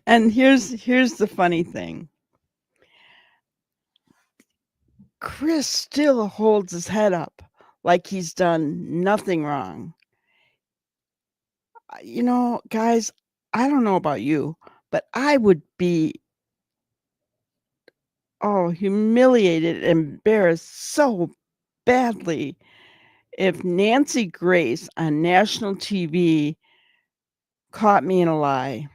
And here's the funny thing. Chris still holds his head up like he's done nothing wrong. You know, guys, I don't know about you, but I would be humiliated, embarrassed so badly if Nancy Grace on national TV caught me in a lie.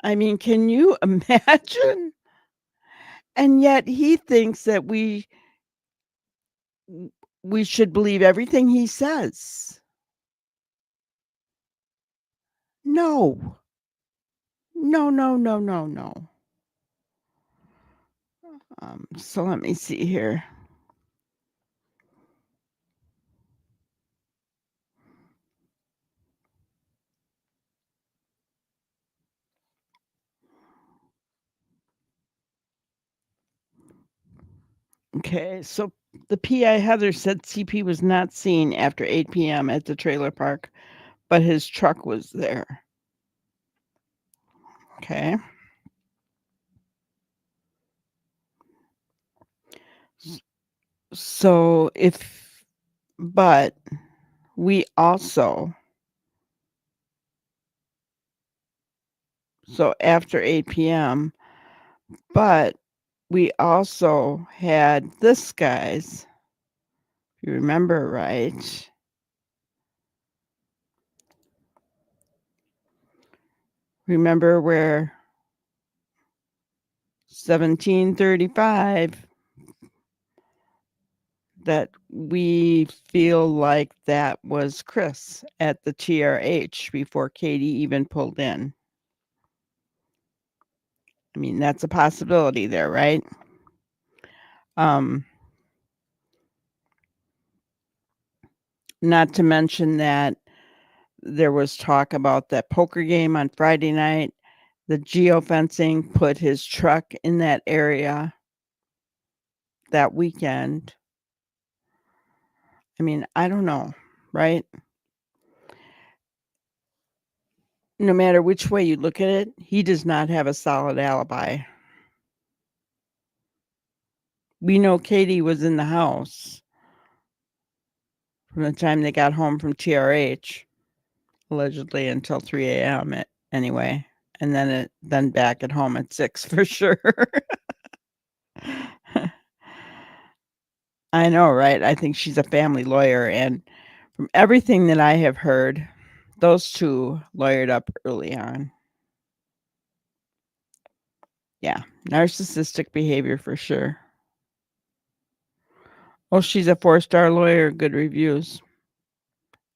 I mean, can you imagine? And yet he thinks that we should believe everything he says. No. No, no, no, no, no. So let me see here. Okay, so the PI Heather said CP was not seen after 8 p.m. at the trailer park, but his truck was there. Okay. So but we also, so after 8 p.m., but we also had this, guys. You remember, right? Remember where 1735, that we feel like that was Chris at the TRH before Katie even pulled in. I mean, that's a possibility there, right? Not to mention that there was talk about that poker game on Friday night. The geofencing put his truck in that area that weekend. I mean, I don't know, right? No matter which way you look at it, he does not have a solid alibi. We know Katie was in the house from the time they got home from TRH, allegedly until 3 a.m. Anyway, and then back at home at 6 for sure. I know, right? I think she's a family lawyer, and from everything that I have heard, those two lawyered up early on. Yeah, narcissistic behavior for sure. Oh, she's a 4-star lawyer, good reviews.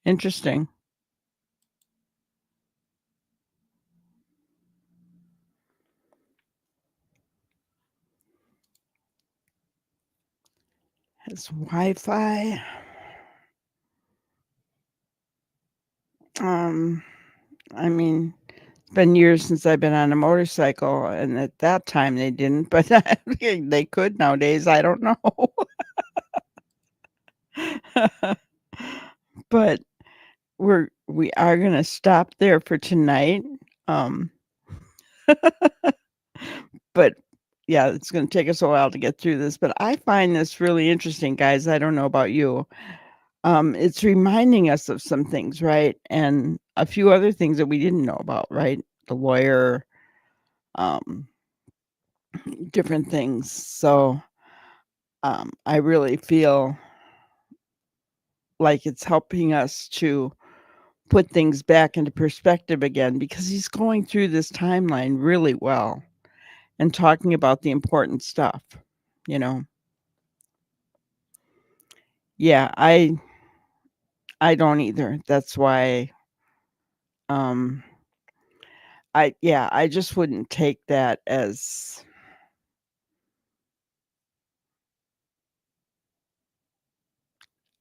Interesting. Has Wi-Fi. I mean, it's been years since I've been on a motorcycle, and at that time they didn't, but they could nowadays. I don't know. But we are gonna stop there for tonight. But yeah, it's gonna take us a while to get through this, but I find this really interesting, guys. I don't know about you. It's reminding us of some things, right? And a few other things that we didn't know about, right? The lawyer, um, different things. So I really feel like it's helping us to put things back into perspective again, because he's going through this timeline really well and talking about the important stuff, you know. Yeah, I don't either. That's why I just wouldn't take that as,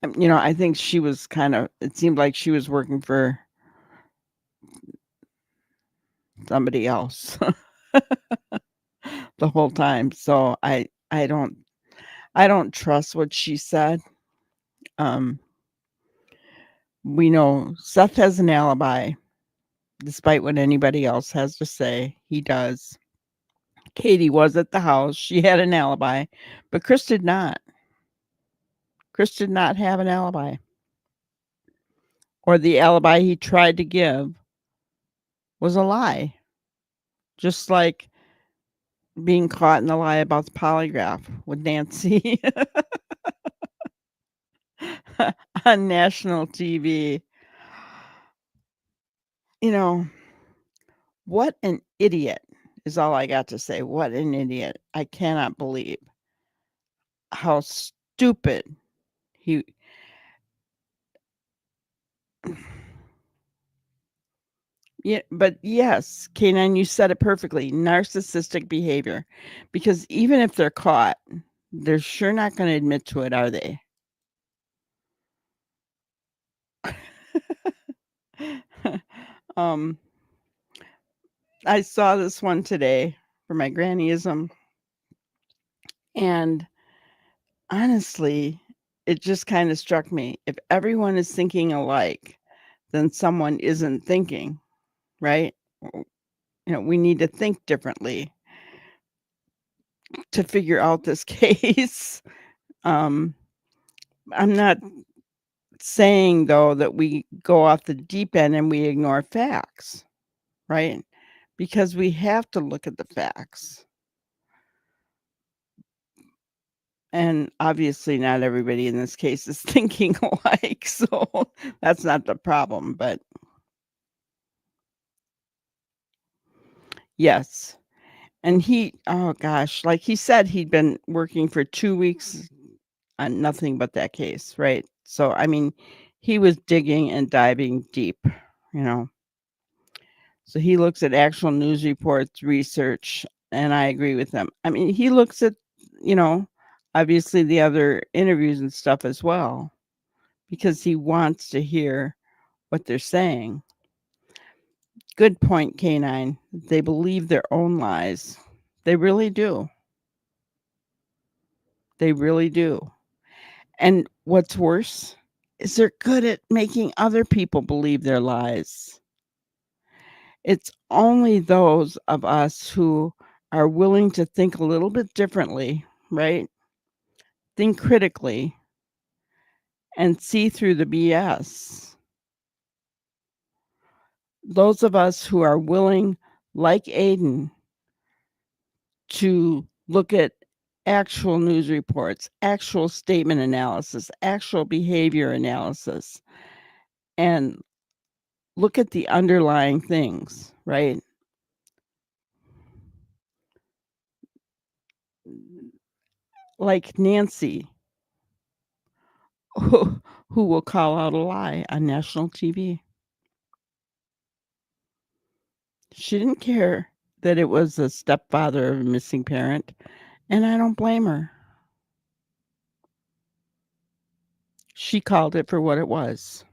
I think she was it seemed like she was working for somebody else the whole time. So I don't trust what she said. We know Seth has an alibi, despite what anybody else has to say. He does. Katie was at the house. She had an alibi, but Chris did not. Chris did not have an alibi. Or the alibi he tried to give was a lie. Just like being caught in the lie about the polygraph with Nancy on national TV. You know, what an idiot is all I got to say. What an idiot. I cannot believe how stupid he. Yeah, but yes, Canine, you said it perfectly. Narcissistic behavior. Because even if they're caught, they're sure not going to admit to it, are they? um, I saw this one today for my grannyism, and honestly, it just kind of struck me. If everyone is thinking alike, then someone isn't thinking, right? We need to think differently to figure out this case. I'm not saying though that we go off the deep end and we ignore facts, right? Because we have to look at the facts. And obviously not everybody in this case is thinking alike, so that's not the problem, but yes. And oh gosh, like he said, he'd been working for 2 weeks on nothing but that case, right? So, I mean, he was digging and diving deep, you know. So he looks at actual news reports, research, and I agree with him. I mean, he looks at, you know, obviously the other interviews and stuff as well, because he wants to hear what they're saying. Good point, Canine. They believe their own lies. They really do. They really do. And what's worse is they're good at making other people believe their lies. It's only those of us who are willing to think a little bit differently, right? Think critically and see through the BS. Those of us who are willing, like Aiden, to look at actual news reports, actual statement analysis, actual behavior analysis, and look at the underlying things, right? Like Nancy, who will call out a lie on national TV. She didn't care that it was a stepfather of a missing parent, and I don't blame her. She called it for what it was.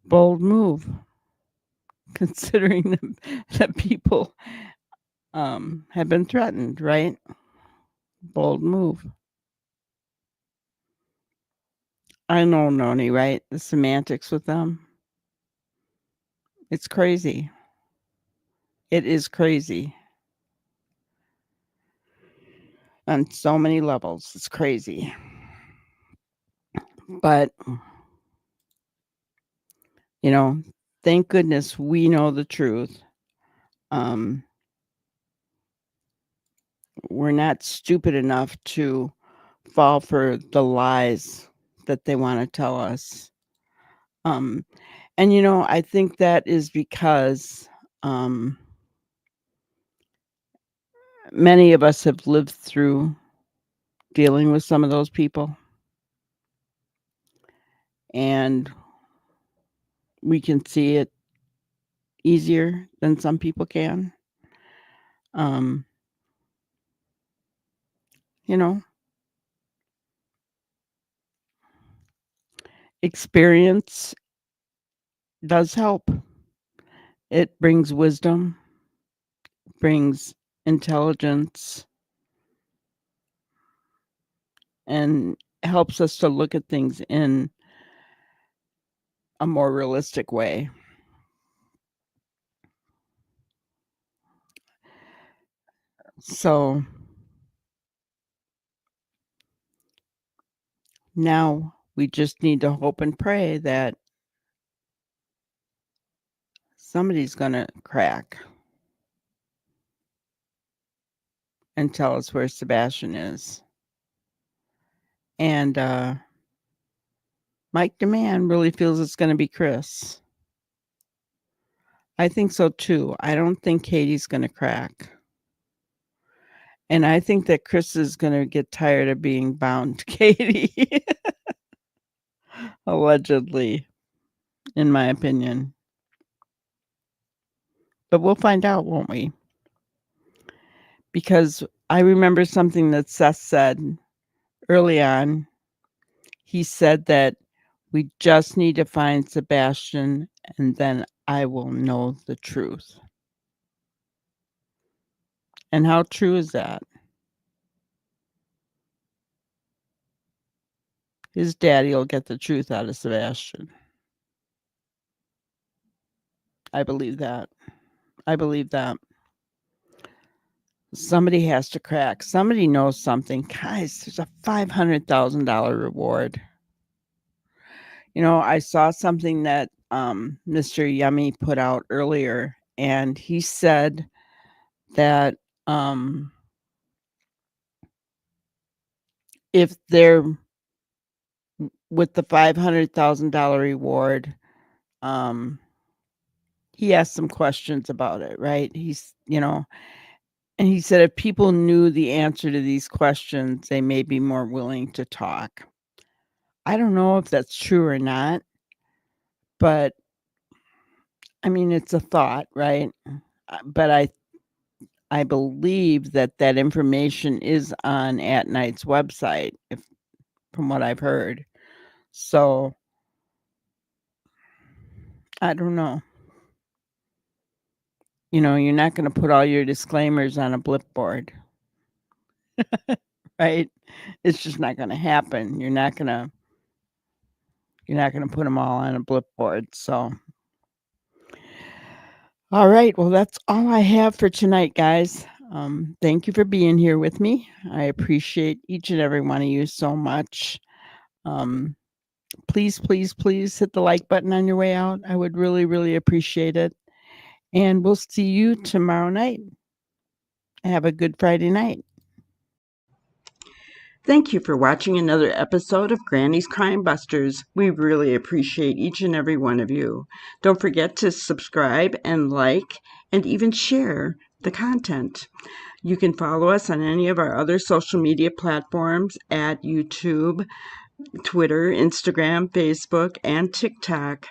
Bold move, considering that people have been threatened, right? Bold move. I know, Noni, right? The semantics with them. It's crazy. It is crazy. On so many levels. It's crazy. But, you know, thank goodness we know the truth. We're not stupid enough to fall for the lies that they want to tell us. And I think that is because many of us have lived through dealing with some of those people, and we can see it easier than some people can. You know, experience does help. It brings wisdom, brings intelligence, and helps us to look at things in a more realistic way. So now we just need to hope and pray that somebody's going to crack and tell us where Sebastian is. And Mike DeMann really feels it's going to be Chris. I think so too. I don't think Katie's going to crack. And I think that Chris is going to get tired of being bound to Katie. Allegedly, in my opinion. But we'll find out, won't we? Because I remember something that Seth said early on. He said that we just need to find Sebastian and then I will know the truth. And how true is that? His daddy will get the truth out of Sebastian. I believe that. I believe that. Somebody has to crack. Somebody knows something. Guys, there's a $500,000 reward. You know, I saw something that Mr. Yummy put out earlier, and he said that if they're with the $500,000 reward, he asked some questions about it, right? And he said if people knew the answer to these questions, they may be more willing to talk. I don't know if that's true or not, but I mean, it's a thought, right? But I believe that that information is on At Night's website, from what I've heard. So I don't know. You know, you're not going to put all your disclaimers on a blip board, right? It's just not going to happen. You're not going to put them all on a blip board. So, all right. Well, that's all I have for tonight, guys. Thank you for being here with me. I appreciate each and every one of you so much. Please, please, please hit the like button on your way out. I would really, really appreciate it. And we'll see you tomorrow night. Have a good Friday night. Thank you for watching another episode of Granny's Crime Busters. We really appreciate each and every one of you. Don't forget to subscribe and like and even share the content. You can follow us on any of our other social media platforms at YouTube, Twitter, Instagram, Facebook, and TikTok.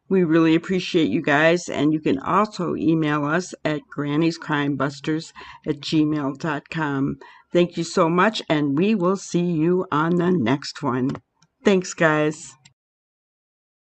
We really appreciate you guys, and you can also email us at granniescrimebusters@gmail.com. Thank you so much, and we will see you on the next one. Thanks, guys.